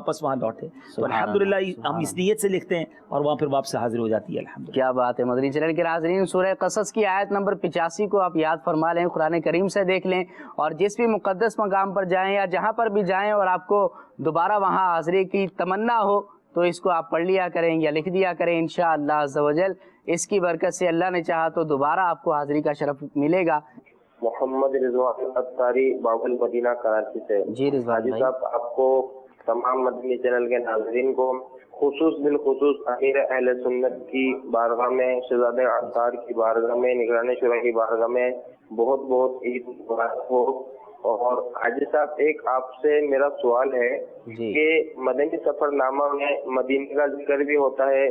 واپس وہاں لوٹے. تو الحمدللہ ہم اس نیت سے لکھتے ہیں اور وہاں پھر واپس حاضر ہو جاتی ہے الحمدللہ. کیا بات ہے. مدنی چینل کے ناظرین سورہ قصص کی آیت نمبر 85 کو آپ یاد فرما لیں, قرآن کریم سے دیکھ لیں, اور جس بھی مقدس مقام پر جائیں یا جہاں پر بھی جائیں اور آپ کو دوبارہ وہاں حاضری کی تمنا ہو تو اس کو آپ پڑھ لیا کریں یا لکھ دیا کریں. انشاءاللہ عز و جل اس کی برکت سے اللہ نے چاہا تو دوبارہ آپ کو حاضری کا شرف ملے گا. محمد رضوان اتاری باب المدینہ کراچی سے. جی رضوان بھائی, صاحب آپ کو تمام مدنی چینل کے ناظرین کو بالخصوص امیر اہل سنت کی بارگاہ میں, شہزادہ عطار کی بارگاہ میں, نگران شورا کی بارگاہ میں بہت بہت عید مبارک ہو. اور حاجی صاحب ایک آپ سے میرا سوال ہے کہ مدنی سفر نامہ میں مدینہ کا ذکر بھی ہوتا ہے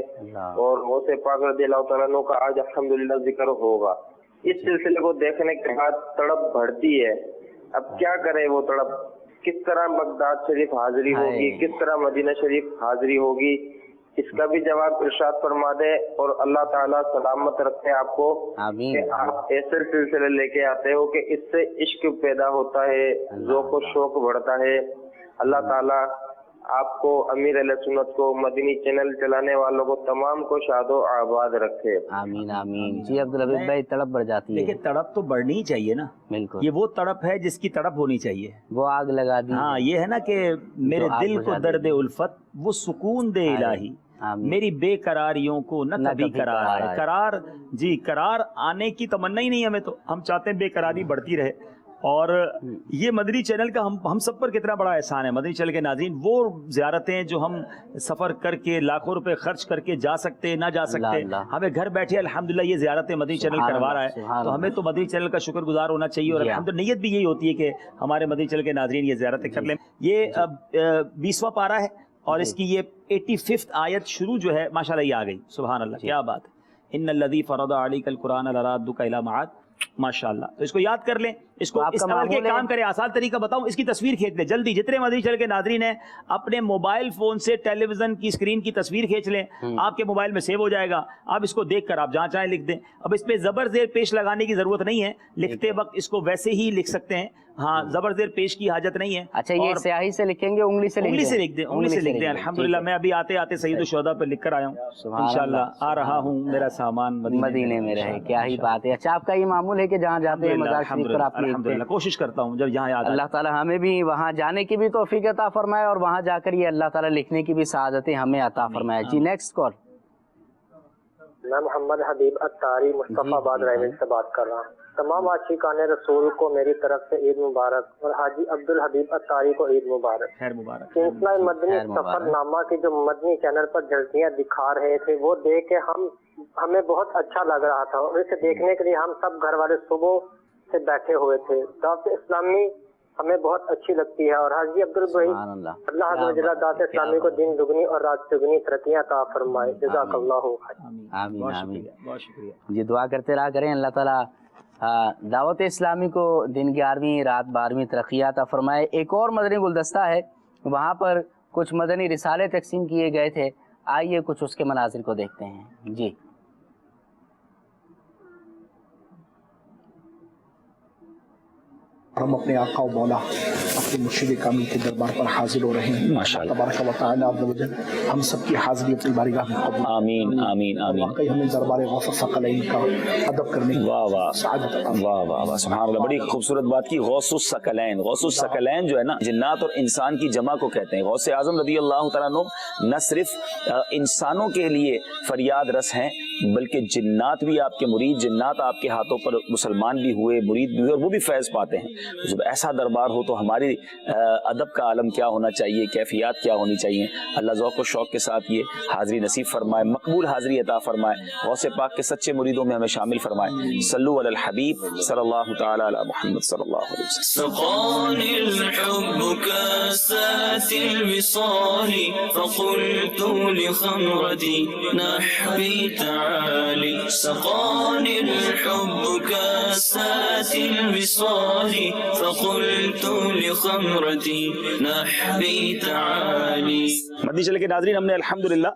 اور غوث پاک رضی اللہ تعالیٰ عنہ کا آج الحمدللہ ذکر ہوگا. اس سلسلے کو دیکھنے کے بعد تڑپ بڑھتی ہے. اب کیا کرے وہ تڑپ؟ کس طرح بغداد شریف حاضری ہوگی, کس طرح مدینہ شریف حاضری ہوگی, اس کا بھی جواب ارشاد فرما دے. اور اللہ تعالیٰ سلامت رکھے آپ کو کہ آپ ایسے سلسلے لے کے آتے ہو کہ اس سے عشق پیدا ہوتا ہے, ذوق و شوق بڑھتا ہے. اللہ تعالیٰ آپ کو, امیر علیہ سنت کو, مدنی چینل چلانے والوں کو تمام کو شاد و آباد رکھے. آمین آمین. جی عبدالحبیب بھائی, تڑپ بڑھ جاتی ہے. دیکھیں تڑپ تو بڑھنی ہی چاہیے نا. بالکل, یہ وہ تڑپ ہے جس کی تڑپ ہونی چاہیے. وہ آگ لگا دی. ہاں یہ ہے نا کہ میرے دل کو درد الفت وہ سکون دے الہی, میری بے قراریوں کو نہ کبھی قرار ہے. قرار, جی قرار آنے کی تمنا ہی نہیں ہمیں, تو ہم چاہتے ہیں بے قراری بڑھتی رہے. اور یہ مدنی چینل کا ہم سب پر کتنا بڑا احسان ہے. مدنی چینل کے ناظرین, وہ زیارتیں جو ہم سفر کر کے لاکھوں روپے خرچ کر کے جا سکتے نہ جا سکتے, ہمیں گھر بیٹھے الحمدللہ یہ زیارتیں مدنی چینل کروا رہا ہے. تو ہمیں تو مدنی چینل کا شکر گزار ہونا چاہیے. اور الحمدللہ نیت بھی یہی ہوتی ہے کہ ہمارے مدنی چینل کے ناظرین یہ زیارتیں کر لیں. یہ 20واں پارہ ہے اور اس کی یہ 85 آیت شروع جو ہے ماشاءاللہ یہ آ گئی. سبحان اللہ, کیا بات ہے. ان الذی فرض علیک القرآن لرادک الی معاد. ماشاءاللہ, تو اس کو یاد کر لیں, اس کو استعمال کے کام کریں. آسان طریقہ بتاؤں, اس کی تصویر کھینچ لیں جلدی. جتنے مدنی چینل کے ناظرین ہیں اپنے موبائل فون سے ٹیلی ویژن کی اسکرین کی تصویر کھینچ لیں, آپ کے موبائل میں سیو ہو جائے گا. آپ اس کو دیکھ کر آپ جہاں چاہیں لکھ دیں. اب اس پہ زبر زیر پیش لگانے کی ضرورت نہیں ہے, لکھتے وقت اس کو ویسے ہی لکھ سکتے ہیں. ہاں, زبر زیر پیش کی حاجت نہیں ہے. اچھا, یہ سیاہی سے لکھیں گے, انگلی سے لکھ دیں, انگلی سے لکھ دیں. الحمدللہ میں ابھی آتے آتے سید الشہداء پہ لکھ کر آیا ہوں. انشاءاللہ آ رہا ہوں, میرا سامان مدینے میں رہے. کیا ہی بات ہے. اچھا, آپ کا یہ معمول ہے کہ جہاں جاتے ہیں مزار شریف پر آپ لکھتے ہیں؟ کوشش کرتا ہوں جب یہاں یاد. اللہ تعالیٰ ہمیں بھی وہاں جانے کی بھی توفیق عطا فرمائے اور وہاں جا کر یہ اللہ تعالیٰ لکھنے کی بھی سعادتیں ہمیں عطا فرمائے. جی نیکسٹ کال. میں محمد حبیب اتاری مصطفیٰ آباد رائے سے بات کر رہا ہوں. تمام عاشقان رسول کو میری طرف سے عید مبارک, اور حاجی عبدالحبیب اتاری کو عید مبارک. خیر مبارک. سلسلہ مدنی سفر نامہ کی جو مدنی چینل پر جھلکیاں دکھا رہے تھے وہ دیکھ کے ہمیں بہت اچھا لگ رہا تھا, اور اسے دیکھنے کے لیے ہم سب گھر والے صبح سے بیٹھے ہوئے تھے. دعوت اسلامی ہمیں بہت اچھی لگتی ہے, اور حاجی عبدالبئی اللہ عز و جل دعوت اسلامی کو دن دگنی اور رات چگنی ترقیاں عطا فرمائے. جزاک اللہ خیر. آمین آمین. بہت شکریہ. جی دعا کرتے رہا کریں, اللہ تعالیٰ دعوت اسلامی کو دن 11ویں رات 12ویں ترقیات عطا فرمائے. ایک اور مدنی گلدستہ ہے, وہاں پر کچھ مدنی رسالے تقسیم کیے گئے تھے. آئیے کچھ اس کے مناظر کو دیکھتے ہیں. جی ہم اپنے آقا و مولا اپنے مرشد کامل کے دربار پر حاضر ہو رہے ہیں. ماشاءاللہ تبارک و تعالی عز و جل ہم سب کی حاضری اپنی بارگاہ میں قبول. آمین آمین آمین. واقعی ہمیں دربار غوث الثقلین کا ادب کرنے کی سعادت عطا. واہ واہ واہ, سبحان اللہ. بڑی خوبصورت بات کی. غوث الثقلین, غوث الثقلین جو ہے نا جنات اور انسان کی جمع کو کہتے ہیں. غوث اعظم رضی اللہ تعالیٰ عنہ نہ صرف انسانوں کے لیے فریاد رس ہیں بلکہ جنات بھی آپ کے مرید, جنات آپ کے ہاتھوں پر مسلمان بھی ہوئے, مرید بھی ہوئے, اور وہ بھی فیض پاتے ہیں. جب ایسا دربار ہو تو ہماری ادب کا عالم کیا ہونا چاہیے, کیفیات کیا ہونی چاہیے. اللہ ذوق و شوق کے ساتھ یہ حاضری نصیب فرمائے, مقبول حاضری عطا فرمائے. غوث پاک کے سچے مریدوں میں ہمیں شامل فرمائے. صلو علی الحبیب صلی اللہ تعالی علی محمد صلی اللہ علیہ وسلم. سقاني الحب كاسات الوصال فقلت لخمرتي نحبي تعالي. سقاني الحب كاسات الوصال فقلت خمرتي نحوي تعالي. مدنی چینل کے ناظرین، ہم نے الحمدللہ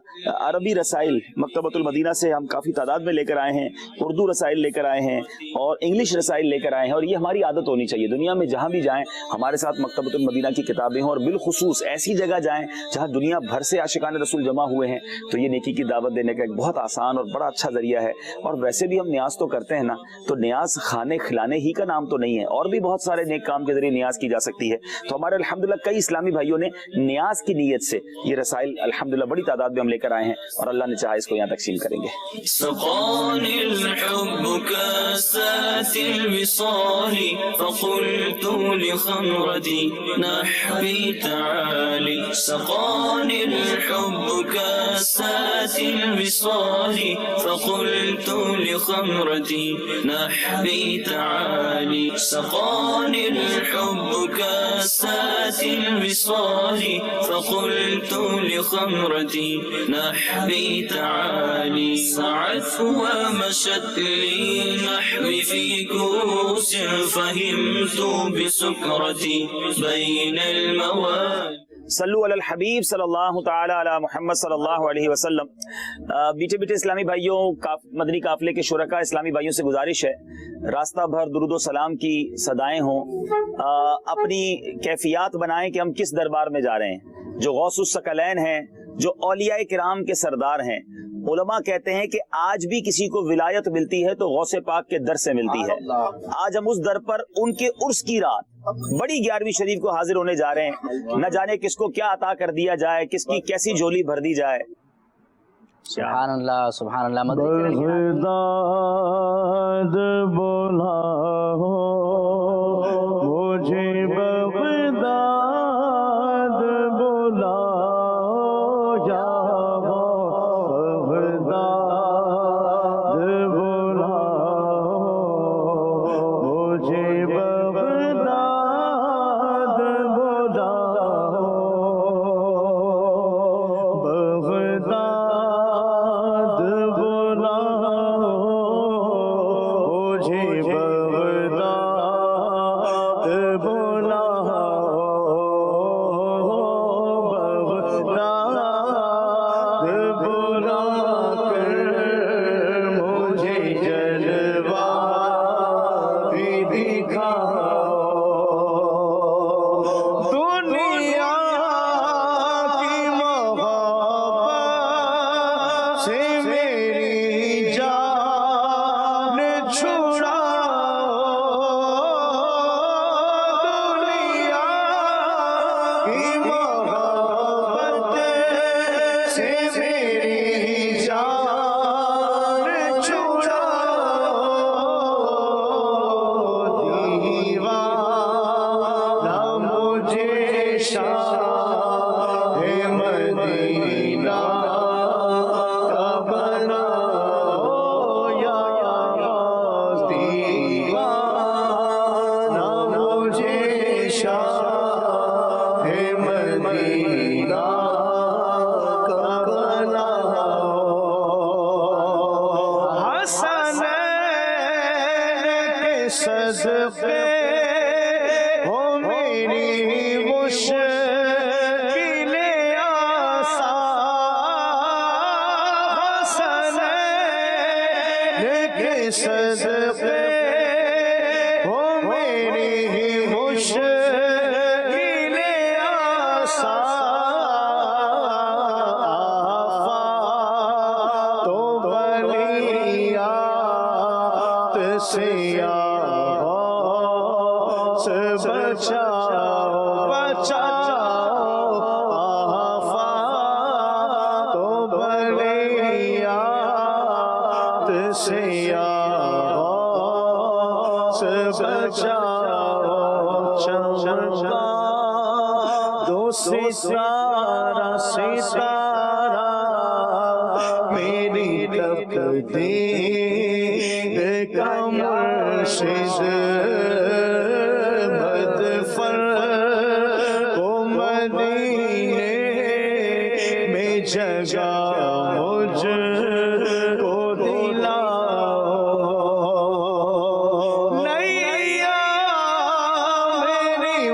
عربی رسائل مکتبۃ المدینہ سے ہم کافی تعداد میں لے کر آئے ہیں، اردو رسائل لے کر آئے ہیں اور انگلش رسائل لے کر آئے ہیں، اور یہ ہماری عادت ہونی چاہیے دنیا میں جہاں بھی جائیں ہمارے ساتھ مکتبۃ المدینہ کی کتابیں ہوں، اور بالخصوص ایسی جگہ جائیں جہاں دنیا بھر سے عاشقان رسول جمع ہوئے ہیں، تو یہ نیکی کی دعوت دینے کا ایک بہت آسان اور بڑا اچھا ذریعہ ہے. اور ویسے بھی ہم نیاز تو کرتے ہیں نا، تو نیاز کھانے کھلانے ہی کا نام تو نہیں ہے، اور بھی بہت سارے نیک کام کے ذریعے نیاز کی جا سکتی ہے. تو ہمارے الحمدللہ کئی اسلامی بھائیوں نے نیاز کی نیت سے یہ رسائل الحمدللہ بڑی تعداد میں ہم لے کر آئے ہیں، اور اللہ نے چاہا اس کو یہاں تقسیم کریں گے. سقاني الحب كاسات الوصال فقلت لخمرتي نحوي تعالي. سقاني الحب كاسات الوصال فقلت لخمرتي نحوي تعالي. سقاني الحب كاسات الوصال فقلت لخمرتي نحوي تعالي. سعت ومشت لي نحوي في كؤوس فهمت بسكرتي بين المواد. صلو علی الحبیب صلی اللہ تعالی علی محمد صلی اللہ علیہ وسلم. بیٹے بیٹے اسلامی بھائیوں، مدنی قافلے کے شرکاء اسلامی بھائیوں سے گزارش ہے، راستہ بھر درود و سلام کی صدائیں ہوں، اپنی کیفیات بنائیں کہ ہم کس دربار میں جا رہے ہیں. جو غوث الثقلین ہیں، جو اولیاء کرام کے سردار ہیں، علماء کہتے ہیں کہ آج بھی کسی کو ولایت ملتی ہے تو غوث پاک کے در سے ملتی ہے. آج ہم اس در پر ان کے عرس کی رات بڑی 11ویں شریف کو حاضر ہونے جا رہے ہیں. نہ جانے کس کو کیا عطا کر دیا جائے، کس کی کیسی جھولی بھر دی جائے. سبحان اللہ سبحان اللہ. بغداد بولا ہو مجھے، بغداد بولا یا بغداد بولا مجھے، بغداد بولا بغداد بولا مجھے، بغداد بولا بغداد بولا کر مجھے جلوہ بھی دکھاؤ. دنیا کی محبت سے میری جان چھڑاؤ. دنیا کی محبت سے میری جان چھڑاؤ. دیوانہ مجھے شاہ مدینہ کا بناؤ یا دیوانہ مجھے شاہ مدینہ کا بناؤ. حسنین کے صدقے ہو میری مشکلیں آسان. حسنین کے صدقے ہو میری مشکلیں آسان. تو بلیات سے سے بچاؤ بچاؤ. تو بلیات سے بچاؤ. چمکا دو ستارہ ستارہ میری تقدیر کا مرشد مدفر کو مدینے میں جگہ مجھ کو دلاؤ. نیا میری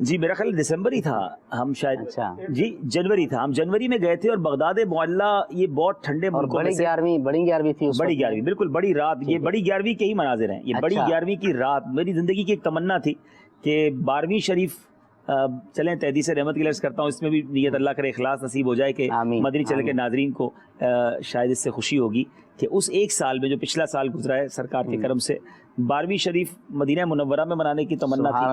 جی میرا خیال دسمبر ہی تھا ہم شاید. اچھا جی جنوری تھا, ہم جنوری میں گئے تھے اور بغداد معلّہ یہ بہت ٹھنڈے ملکوں میں سے بڑی گیارہویں تھی, بڑی گیارہویں بالکل بڑی رات, یہ بڑی گیارہویں کے ہی مناظر ہیں, یہ بڑی گیارہویں کی رات. میری زندگی کی ایک تمنا تھی کہ 12ویں شریف چلیں تحدیث رحمت کی لفظ کرتا ہوں, اس میں بھی نیت اللہ کرے اخلاص نصیب ہو جائے کہ مدنی چینل کے ناظرین کو شاید اس سے خوشی ہوگی کہ اس ایک سال میں جو پچھلا سال گزرا ہے سرکار کے کرم سے 12ویں شریف مدینہ منورہ میں منانے کی تمنا تھی,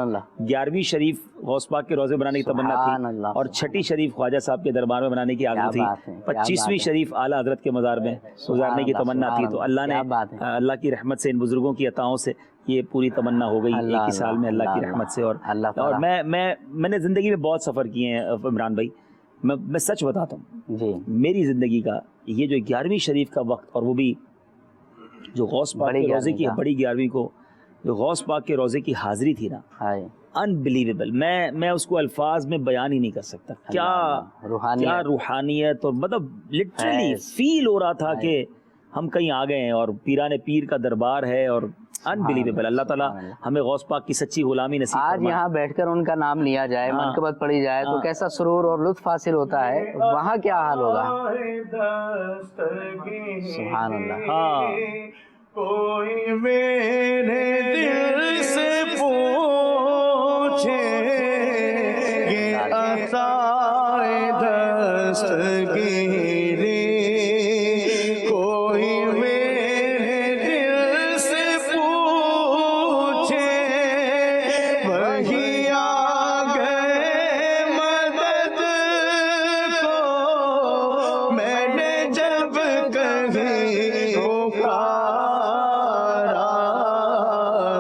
11ویں شریف غوث پاک کے روزے بنانے کی تمنا تھی, اور 6ٹی شریف خواجہ صاحب کے دربار میں بنانے کی آرزو تھی, 25ویں شریف اعلیٰ حضرت کے مزار میں گزارنے کی تمنا تھی. تو اللہ نے اللہ کی رحمت سے ان بزرگوں کی عطاؤں سے یہ پوری تمنا ہو گئی ایک ہی سال میں اللہ کی رحمت سے. اور میں نے زندگی میں بہت سفر کیے ہیں عمران بھائی, میں سچ بتاتا ہوں جی, میری زندگی کا یہ جو 11ویں شریف کا وقت, اور وہ بھی جو غوث پاک کے روزے کی بڑی 11ویں کو جو غوث پاک کے روزے کی حاضری تھی نا, انبلیویبل. میں اس کو الفاظ میں بیان ہی نہیں کر سکتا. کیا روحانیت, اور مطلب لٹرلی فیل ہو رہا تھا کہ ہم کہیں آ گئے ہیں اور پیران پیر کا دربار ہے, اور انبلیویبل. اللہ تعالیٰ ہمیں غوث پاک کی سچی غلامی نصیب فرمائے. آج یہاں بیٹھ کر ان کا نام لیا جائے, منقبت پڑھی جائے تو کیسا سرور اور لطف حاصل ہوتا ہے, وہاں کیا حال ہوگا. سبحان اللہ. کوئی میرے دل سے پوچھے یہ عطائے دستگیری, کوئی میرے دل سے پوچھے وہی آ گئے مدد کو, میں نے جب کہیں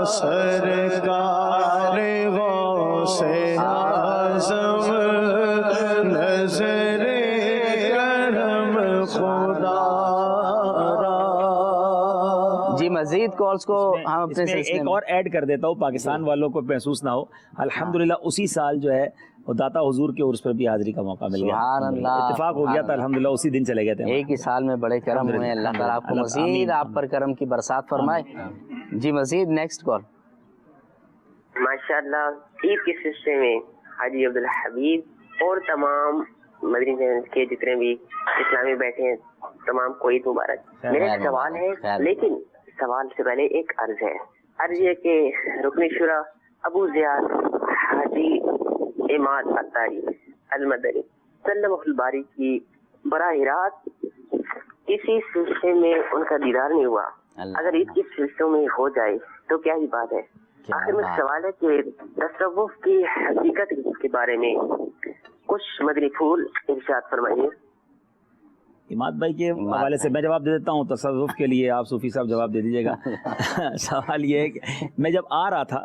سرکار غوث اعظم نظر کرم خدا را. جی مزید کالز کو ہم اپنے ایک اور ایڈ کر دیتا ہوں پاکستان والوں کو محسوس نہ ہو. الحمدللہ اسی سال جو ہے وہ داتا حضور کے عرس پر بھی حاضری کا موقع مل گیا, اتفاق ہو گیا تھا الحمدللہ, اسی دن چلے گئے تھے. ایک ہی سال میں بڑے کرم ہوئے, اللہ تعالیٰ آپ کو مزید آپ پر کرم کی برسات فرمائے. جی مزید نیکسٹ کال. ماشاءاللہ عید کے سلسلے میں حاجی عبدالحبیب اور تمام مدنی چینل کے جتنے بھی اسلامی بیٹھے ہیں تمام کو عید مبارک. میرا ایک سوال ہے, لیکن سوال سے پہلے ایک عرض ہے. عرض یہ کہ رکن شورا ابو زیاد حاجی اماد اتاری المدنی سلمہ الباری کی براہ راست کسی سلسلے میں ان کا دیدار نہیں ہوا, اگر عید کے سلسلوں میں ہو جائے تو کیا ہی بات ہے. آخر میں سوال ہے کہ تصوف کی حقیقت کے بارے میں کچھ مدنی پھول ارشاد فرمائیے. اماد بھائی کے حوالے سے میں جواب دے دیتا ہوں, تصوف کے لیے آپ صوفی صاحب جواب دے دیجیے گا. سوال یہ ہے کہ میں جب آ رہا تھا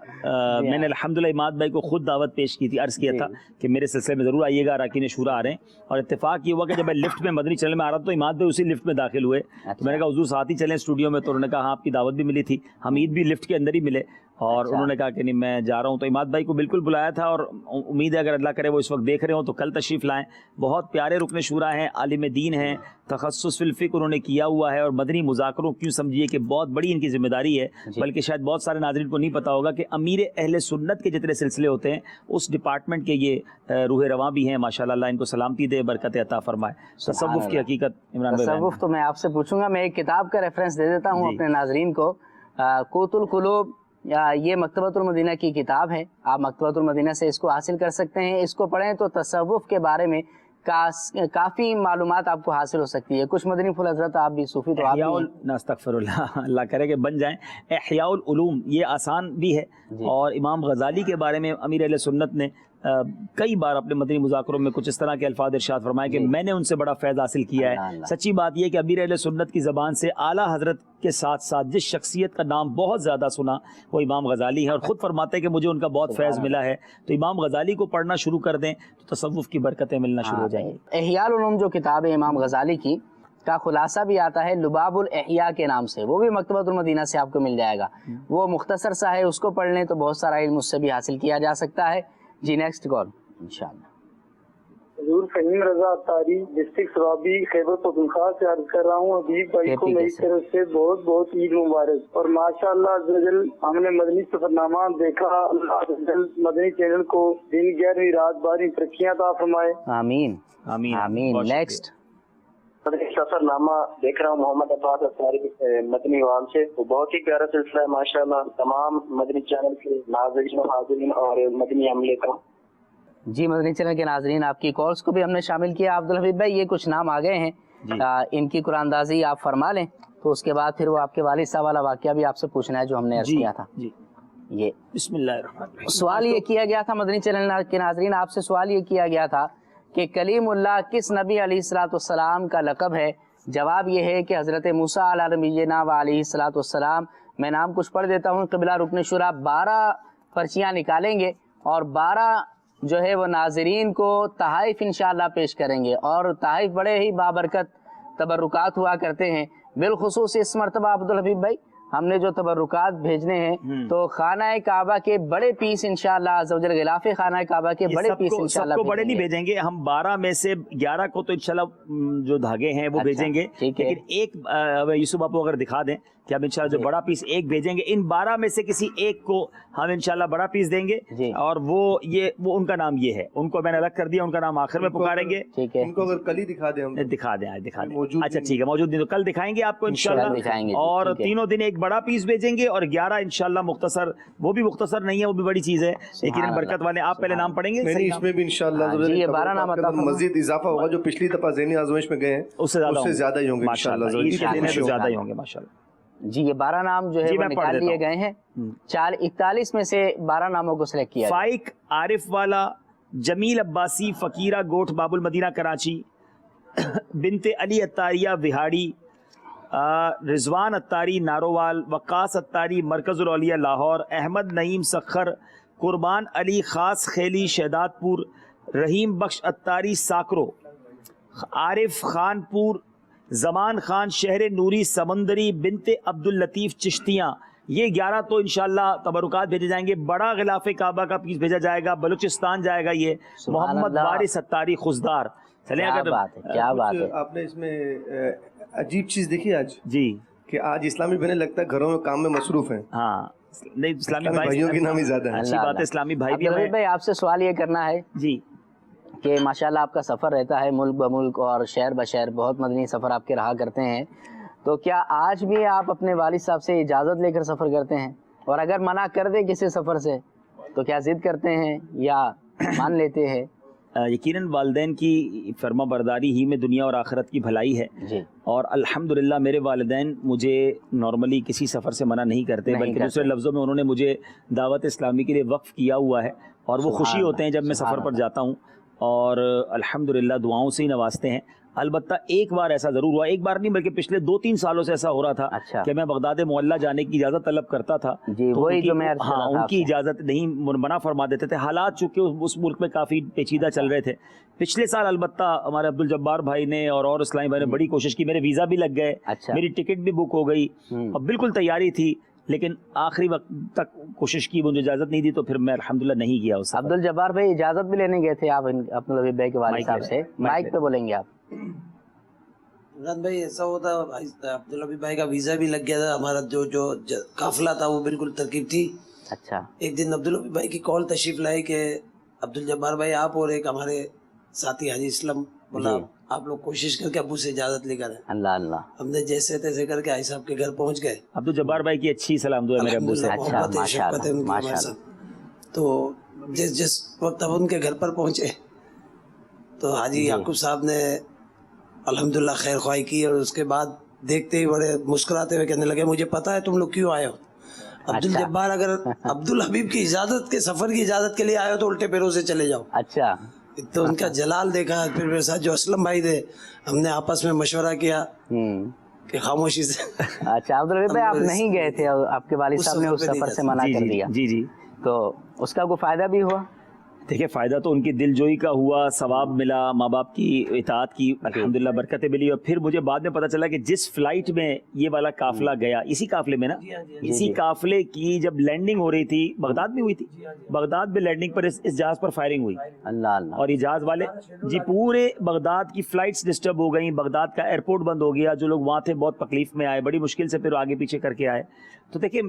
میں نے الحمدللہ اماد بھائی کو خود دعوت پیش کی تھی, عرض کیا تھا کہ میرے سلسلے میں ضرور آئیے گا, اراکین شورا آ رہے ہیں. اور اتفاق یہ ہوا کہ جب میں لفٹ میں مدنی چینل میں آ رہا تھا تو اماد بھائی اسی لفٹ میں داخل ہوئے. تو میں نے کہا حضور ساتھ ہی چلیں اسٹوڈیو میں, تو انہوں نے کہا ہاں آپ کی دعوت بھی ملی تھی, ہم عید بھی لفٹ کے اندر ہی ملے, اور انہوں نے کہا کہ نہیں میں جا رہا ہوں. تو اماد بھائی کو بالکل بلایا تھا, اور امید ہے اگر اللہ کرے وہ اس وقت دیکھ رہے ہوں تو کل تشریف لائیں. بہت پیارے رکن شورا ہیں, عالم دین ہیں, تخصص فی الفقہ انہوں نے کیا ہوا ہے, اور مدنی مذاکروں کیوں سمجھیے کہ بہت بڑی ان کی ذمہ داری ہے. بلکہ شاید بہت سارے ناظرین کو نہیں پتا ہوگا کہ امیر اہل سنت کے جتنے سلسلے ہوتے ہیں اس ڈپارٹمنٹ کے یہ روح رواں بھی ہیں. ماشاءاللہ اللہ ان کو سلامتی دے, برکت عطا فرمائے. تصوف کی حقیقت عمران بھائی. تصوف تو میں آپ سے پوچھوں گا, میں ایک کتاب کا ریفرنس دے دیتا ہوں اپنے ناظرین کو. قوت القلوب یہ مکتبۃ المدینہ کی کتاب ہے, آپ مکتبۃ المدینہ سے اس کو حاصل کر سکتے ہیں. اس کو پڑھیں تو تصوف کے بارے میں کافی معلومات آپ کو حاصل ہو سکتی ہے. کچھ مدنی پھول حضرت آپ بھی صوفی تو آپ بھی استغفر اللہ, اللہ کرے کہ بن جائیں. احیاء العلوم یہ آسان بھی ہے, اور امام غزالی کے بارے میں امیر اہل سنت نے کئی بار اپنے مدنی مذاکروں میں کچھ اس طرح کے الفاظ ارشاد فرمائے کہ میں نے ان سے بڑا فیض حاصل کیا ہے. سچی بات یہ کہ امیر اہل سنت کی زبان سے اعلیٰ حضرت کے ساتھ ساتھ جس شخصیت کا نام بہت زیادہ سنا وہ امام غزالی ہے, اور خود فرماتے ہیں کہ مجھے ان کا بہت فیض ملا ہے. تو امام غزالی کو پڑھنا شروع کر دیں تو تصوف کی برکتیں ملنا شروع ہو جائیں گی. احیاء العلوم جو کتاب ہے امام غزالی کی کا خلاصہ بھی آتا ہے لباب الاحیاء کے نام سے, وہ بھی مکتبۃ المدینہ سے آپ کو مل جائے گا. وہ مختصر سا ہے, اس کو پڑھ لیں تو بہت سارا علم اس سے بھی حاصل کیا جا سکتا ہے. جی نیکسٹ کال انشاءاللہ. حضور فہیم رضا اطاری ڈسٹرکٹ سوابی خیبر پختونخوا سے عرض کر رہا ہوں. حبیب بھائی کو میری طرف سے بہت بہت عید مبارک. اور ماشاء اللہ عز و جل ہم نے مدنی سفر نامہ دیکھا. اللہ عز و جل مدنی چینل کو دن 11ویں رات 12ویں ترقیاں عطا فرمائے. آمین آمین آمین. نیکسٹ مدنی سفر نامہ دیکھ رہا ہوں محمد عباس اطاری مدنی وال سے. وہ بہت ہی پیارا سلسلہ ہے ماشاء اللہ. تمام مدنی چینل کے ناظرین و حاضرین اور مدنی عملے کا. جی مدنی چینل کے ناظرین آپ کی کالز کو بھی ہم نے شامل کیا. عبدالحبیب بھائی یہ کچھ نام آ گئے ہیں, ان کی قرآن اندازی آپ فرما لیں تو اس کے بعد پھر وہ آپ کے والد صاحب والا واقعہ بھی آپ سے پوچھنا ہے جو ہم نے عرض کیا تھا. یہ بسم اللہ الرحمن الرحیم. سوال یہ کیا گیا تھا مدنی چینل کے ناظرین, آپ سے سوال یہ کیا گیا تھا کہ کلیم اللہ کس نبی علیہ الصلوۃ والسلام کا لقب ہے؟ جواب یہ ہے کہ حضرت موسیٰ علیہ نبینا و علیہ الصلوۃ والسلام. میں نام کچھ پڑھ دیتا ہوں. قبلہ رکن شورا 12 پرچیاں نکالیں گے اور 12 جو ہے وہ ناظرین کو تحائف انشاءاللہ پیش کریں گے, اور تحائف بڑے ہی بابرکت تبرکات ہوا کرتے ہیں. بالخصوص اس مرتبہ عبدالحبیب بھائی ہم نے جو تبرکات بھیجنے ہیں تو خانہ کعبہ کے بڑے پیس انشاءاللہ عز و جل غلاف خانہ کعبہ کے بڑے پیس انشاءاللہ سب کو بڑے نہیں بھیجیں گے ہم. 12 میں سے 11 کو تو انشاءاللہ جو دھاگے ہیں وہ بھیجیں گے, لیکن ایک یوسف آپ اگر دکھا دیں کہ ہم انشاءاللہ جو بڑا پیس ایک بھیجیں گے, ان 12 میں سے کسی ایک کو ہم انشاءاللہ بڑا پیس دیں گے. اور وہ ان کا نام یہ ہے, ان کو میں نے الگ کر دیا, ان کا نام آخر میں پکاریں گے. ان کو اگر کل ہی دکھا دیں ہم دکھا دیں. اچھا ٹھیک ہے, موجود نہیں تو کل دکھائیں گے آپ کو انشاءاللہ. اور تینوں دن ایک بڑا پیس بھیجیں گے اور 11 انشاءاللہ مختصر, وہ بھی مختصر نہیں ہے, وہ بھی بڑی چیز ہے لیکن برکت والے. آپ پہلے نام پڑھیں گے, اس میں بھی انشاءاللہ مزید اضافہ ہوگا. جو پچھلی دفعہ ذہنی آزمائش میں گئے ہیں اس سے زیادہ ہی ہوں گے انشاءاللہ, زیادہ ہی ہوں گے ماشاءاللہ. جی یہ 12 نام جو ہے وہ نکال لیے گئے ہیں. 41 میں سے 12 ناموں کو سلیکٹ کیا. فائق عارف والا, جمیل عباسی فقیرہ گوٹھ باب المدینہ کراچی, بنت علی اتاریہ وہاڑی, رضوان اتاری نارووال, وقاص اتاری مرکز الاولیاء لاہور, احمد نعیم سخر, قربان علی خاص خیلی شہداد پور, رحیم بخش اتاری ساکرو, عارف خان پور, زمان خان شہر نوری سمندری, بنت عبد اللطیف چشتیاں. یہ 11 تو انشاءاللہ تبرکات بھیجے جائیں گے. بڑا غلاف کعبہ کا پیس بھیجا جائے گا, بلوچستان جائے گا. یہ محمد وارث اتاری خزدار. چلیں کیا بات ہے. آپ نے اس میں عجیب چیز دیکھی آج جی کہ آج اسلامی بہنیں لگتا ہے گھروں میں کام میں مصروف ہیں. ہاں نہیں, اسلامی بھائیوں کی نام ہی زیادہ ہے. اچھی بات ہے, اسلامی بھائی بھی ہیں. بھائی آپ سے سوال یہ کرنا ہے جی کہ ماشاءاللہ آپ کا سفر رہتا ہے ملک بملک اور شہر بشہر, بہت مدنی سفر آپ کے رہا کرتے ہیں, تو کیا آج بھی آپ اپنے والد صاحب سے اجازت لے کر سفر کرتے ہیں؟ اور اگر منع کر دے کسی سفر سے تو کیا ضد کرتے ہیں یا مان لیتے ہیں؟ یقیناً والدین کی فرما برداری ہی میں دنیا اور آخرت کی بھلائی ہے. اور الحمدللہ میرے والدین مجھے نارملی کسی سفر سے منع نہیں کرتے, بلکہ دوسرے لفظوں میں انہوں نے مجھے دعوت اسلامی کے لیے وقف کیا ہوا ہے, اور وہ خوشی ہوتے ہیں جب میں سفر پر جاتا ہوں, اور الحمدللہ دعاؤں سے ہی نوازتے ہیں. البتہ ایک بار ایسا ضرور ہوا, ایک بار نہیں بلکہ پچھلے 2-3 سالوں سے ایسا ہو رہا تھا کہ میں بغداد معلیٰ جانے کی اجازت طلب کرتا تھا, ان کی اجازت نہیں, منع فرما دیتے تھے. حالات چونکہ اس ملک میں کافی پیچیدہ چل رہے تھے. پچھلے سال البتہ ہمارے عبدالجبار بھائی نے اور اسلامی بھائی نے بڑی کوشش کی, میرے ویزا بھی لگ گئے, میری ٹکٹ بھی بک ہو گئی, اور بالکل تیاری تھی, لیکن آخری وقت تک کوشش کی, مجھے اجازت نہیں دی, تو پھر میں الحمدللہ نہیں گیا. عبدالجبار بھائی اجازت بھی لینے گئے تھے آپ اپنے نبی بھائی کے والد صاحب سے, مائک پہ بولیں گے آپ. عمران بھائی ایسا ہوتا, عبدالحبیب بھائی کا ویزا بھی لگ گیا تھا, ہمارا جو قافلہ تھا وہ بالکل ترکیب تھی. اچھا ایک دن عبدالحبیب بھائی کی کال تشریف لائی کہ عبدالجبار بھائی آپ اور ایک ہمارے ساتھی حاجی اسلم, بولا آپ لوگ کوشش کر کے ابو سے اجازت لے کر آئے. اللہ اللہ. ہم نے جیسے تیسے کر کے حاجی صاحب کے گھر پہنچ گئے. عبدالجبار بھائی کی اچھی سلام دعا میرے ابو سے. تو جس وقت اب ان کے گھر پر پہنچے تو حاجی یعقوب صاحب نے الحمدللہ خیر خواہی کی, اور اس کے بعد دیکھتے ہی بڑے مسکراتے ہوئے کہنے لگے مجھے پتا ہے تم لوگ کیوں آئے ہو. عبدالجبار اگر عبدالحبیب کی اجازت کے سفر کی اجازت کے لیے آئے ہو تو الٹے پیروں سے چلے جاؤ. اچھا تو ان کا جلال دیکھا. پھر میرے ساتھ جو اسلم بھائی تھے, ہم نے آپس میں مشورہ کیا کہ خاموشی سے. اچھا عبدالحبیب بھائی آپ نہیں گئے تھے, آپ کے والد صاحب نے اس سفر سے منع کر دیا. جی جی. تو اس کا کوئی فائدہ بھی ہوا؟ دیکھیں فائدہ تو ان کی دل جوئی کا ہوا، ثواب ملا، ماں باپ کی اطاعت کی الحمدللہ برکتیں ملی، اور پھر مجھے بعد میں پتہ چلا کہ جس فلائٹ میں یہ والا قافلہ گیا، اسی قافلے میں نا، اسی قافلے کی جب لینڈنگ ہو رہی تھی بغداد میں ہوئی تھی، بغداد میں لینڈنگ پر اس جہاز پر فائرنگ ہوئی، اللہ اللہ، اور یہ جہاز والے جی پورے بغداد کی فلائٹس ڈسٹرب ہو گئیں، بغداد کا ایئرپورٹ بند ہو گیا، جو لوگ وہاں تھے بہت تکلیف میں آئے، بڑی مشکل سے پھر آگے پیچھے کر کے آئے۔ تو دیکھیں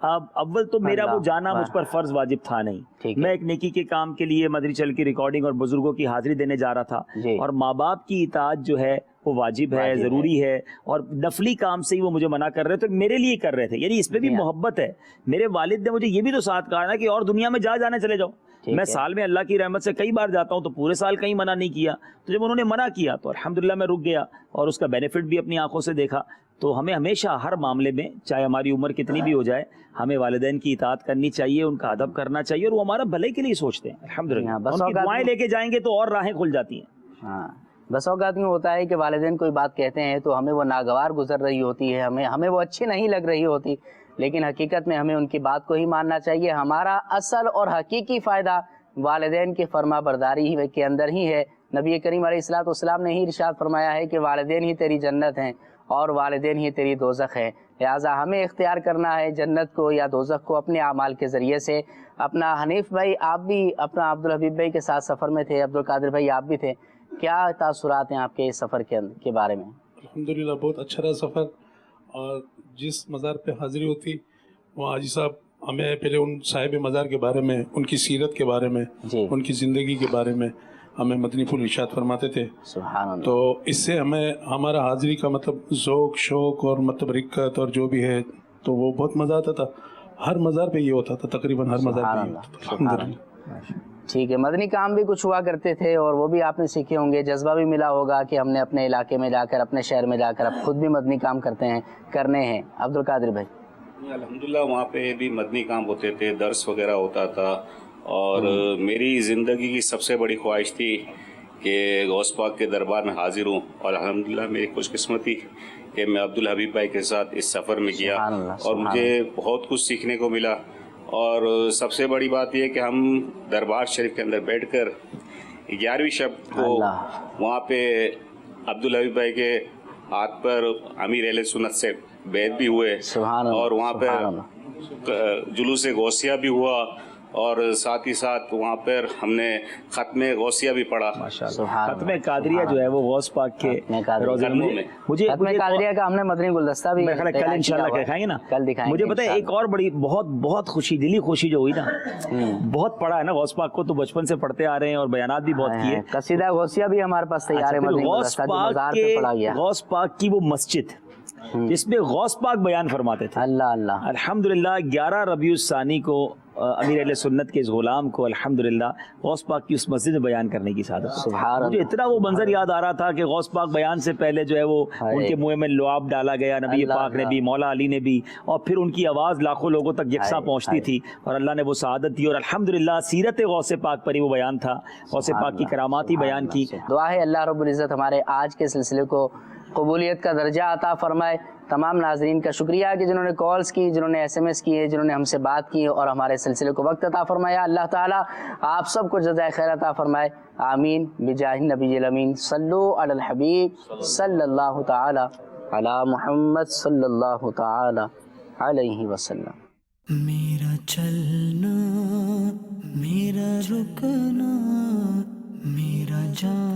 اول تو میرا وہ جانا مجھ پر فرض واجب تھا نہیں، میں ایک نیکی کے کام کے لیے مدنی چینل کی ریکارڈنگ اور بزرگوں کی حاضری دینے جا رہا تھا، اور ماں باپ کی اطاعت جو ہے وہ واجب ہے، ضروری ہے، اور نفلی کام سے ہی وہ مجھے منع کر رہے تھے، میرے لیے کر رہے تھے، یعنی اس پہ بھی محبت ہے۔ میرے والد نے مجھے یہ بھی تو ساتھ کہا نا کہ اور دنیا میں جانے چلے جاؤ، میں سال میں اللہ کی رحمت سے کئی بار جاتا ہوں، تو پورے سال کہیں منع نہیں کیا، تو جب انہوں نے منع کیا تو الحمدللہ میں رک گیا اور اس کا بینیفٹ بھی اپنی آنکھوں سے دیکھا۔ تو ہمیں ہمیشہ ہر معاملے میں چاہے ہماری عمر کتنی بھی ہو جائے، ہمیں والدین کی اطاعت کرنی چاہیے، ان کا ادب کرنا چاہیے، اور وہ ہمارا بھلے کے لیے سوچتے ہیں الحمدللہ، ان کی دعائیں لے کے جائیں گے تو اور راہیں کھل جاتی ہیں۔ ہاں، بس اوقات میں ہوتا ہے کہ والدین کوئی بات کہتے ہیں تو ہمیں وہ ناگوار گزر رہی ہوتی ہے، ہمیں وہ اچھی نہیں لگ رہی ہوتی، لیکن حقیقت میں ہمیں ان کی بات کو ہی ماننا چاہیے۔ ہمارا اصل اور حقیقی فائدہ والدین کی فرما برداری کے اندر ہی ہے۔ نبی کریم علیہ الصلوۃ والسلام نے ہی ارشاد فرمایا ہے کہ والدین ہی تیری جنت ہیں اور والدین ہی تیری دوزخ ہے، لہٰذا ہمیں اختیار کرنا ہے جنت کو یا دوزخ کو اپنے اعمال کے ذریعے سے۔ اپنا حنیف بھائی، آپ بھی اپنا عبدالحبیب بھائی کے ساتھ سفر میں تھے، عبدالقادر بھائی آپ بھی تھے، کیا تاثرات ہیں آپ کے اس سفر کے بارے میں؟ الحمدللہ بہت اچھا رہا سفر، اور جس مزار پہ حاضری ہوتی وہ حاجی صاحب ہمیں پہلے ان صاحب مزار کے بارے میں، ان کی سیرت کے بارے میں، ان کی زندگی کے بارے میں ہمیں مدنی پھول ارشاد فرماتے تھے۔ سبحان اللہ۔ تو اس سے ہمیں ہمارا حاضری کا مطلب ذوق شوق اور مطلب رکت اور جو بھی ہے تو وہ بہت مزہ آتا تھا، ہر مزار پہ یہ ہوتا تھا، تقریباً ہر مزار پہ یہ ہوتا تھا الحمدللہ۔ ٹھیک ہے، مدنی کام بھی کچھ ہوا کرتے تھے اور وہ بھی آپ نے سیکھے ہوں گے، جذبہ بھی ملا ہوگا کہ ہم نے اپنے علاقے میں جا کر، اپنے شہر میں جا کر اب خود بھی مدنی کام کرنے ہیں۔ عبدالقادر بھائی؟ الحمدللہ وہاں پہ بھی مدنی کام ہوتے تھے، درس وغیرہ ہوتا تھا، اور میری زندگی کی سب سے بڑی خواہش تھی کہ غوث پاک کے دربار میں حاضر ہوں، اور الحمدللہ میری خوش قسمتی کہ میں عبدالحبیب بھائی کے ساتھ اس سفر میں کیا، اور مجھے بہت کچھ سیکھنے کو ملا۔ اور سب سے بڑی بات یہ کہ ہم دربار شریف کے اندر بیٹھ کر 11ویں شب کو وہاں پہ عبدالحبیب بھائی کے ہاتھ پر امیر اہل سنت سے بیعت بھی ہوئے، اور وہاں پہ جلوس غوثیہ بھی ہوا، اور ساتھ ہی ساتھ وہاں پر ہم نے ختم غوثیہ بھی پڑھا۔ ختم قادریہ جو ہے وہ غوث پاک کے روزے میں، مجھے ختم قادریہ کا ہم نے مدنی گلدستہ بھی کل انشاءاللہ دکھائیں گے نا، کل دکھائیں گے۔ مجھے پتہ ہے ایک اور بڑی بہت خوشی، دلی خوشی جو ہوئی نا، بہت پڑھا ہے نا غوث پاک کو، تو بچپن سے پڑھتے آ رہے ہیں اور بیانات بھی بہت کیے۔ قصیدہ غوثیہ بھی ہمارے پاس تیار ہے، غوث پاک کی وہ مسجد جس میں غوث پاک بیان فرماتے تھے، اللہ اللہ، الحمدللہ 11 ربیع الثانی کو امیر اہل سنت کے اس غلام کو الحمدللہ غوث پاک کی اس مسجد میں بیان کرنے کی سعادت۔ مجھے اتنا وہ منظر یاد آ رہا تھا کہ غوث پاک بیان سے پہلے جو ہے وہ ان کے منہ میں لعاب ڈالا گیا، نبی پاک نے بھی، مولا علی نے بھی، اور پھر ان کی آواز لاکھوں لوگوں تک یکساں پہنچتی تھی، اور اللہ نے وہ سعادت دی، اور الحمدللہ سیرت غوث پاک پر ہی وہ بیان تھا، غوث پاک کی کرامات ہی بیان کی۔ دعا ہے اللہ رب العزت ہمارے آج کے سلسلے کو قبولیت کا درجہ عطا فرمائے۔ تمام ناظرین کا شکریہ کہ جنہوں نے کالز کی، جنہوں نے SMS کیے، جنہوں نے ہم سے بات کی اور ہمارے سلسلے کو وقت عطا فرمایا۔ اللہ تعالیٰ آپ سب کو جزائے خیر عطا فرمائے، آمین بجاہ النبی الامین۔ صلو علی الحبیب صلی اللہ تعالی علی محمد صلی اللہ تعالی علیہ وسلم۔ میرا چلنا، میرا رکنا، میرا جان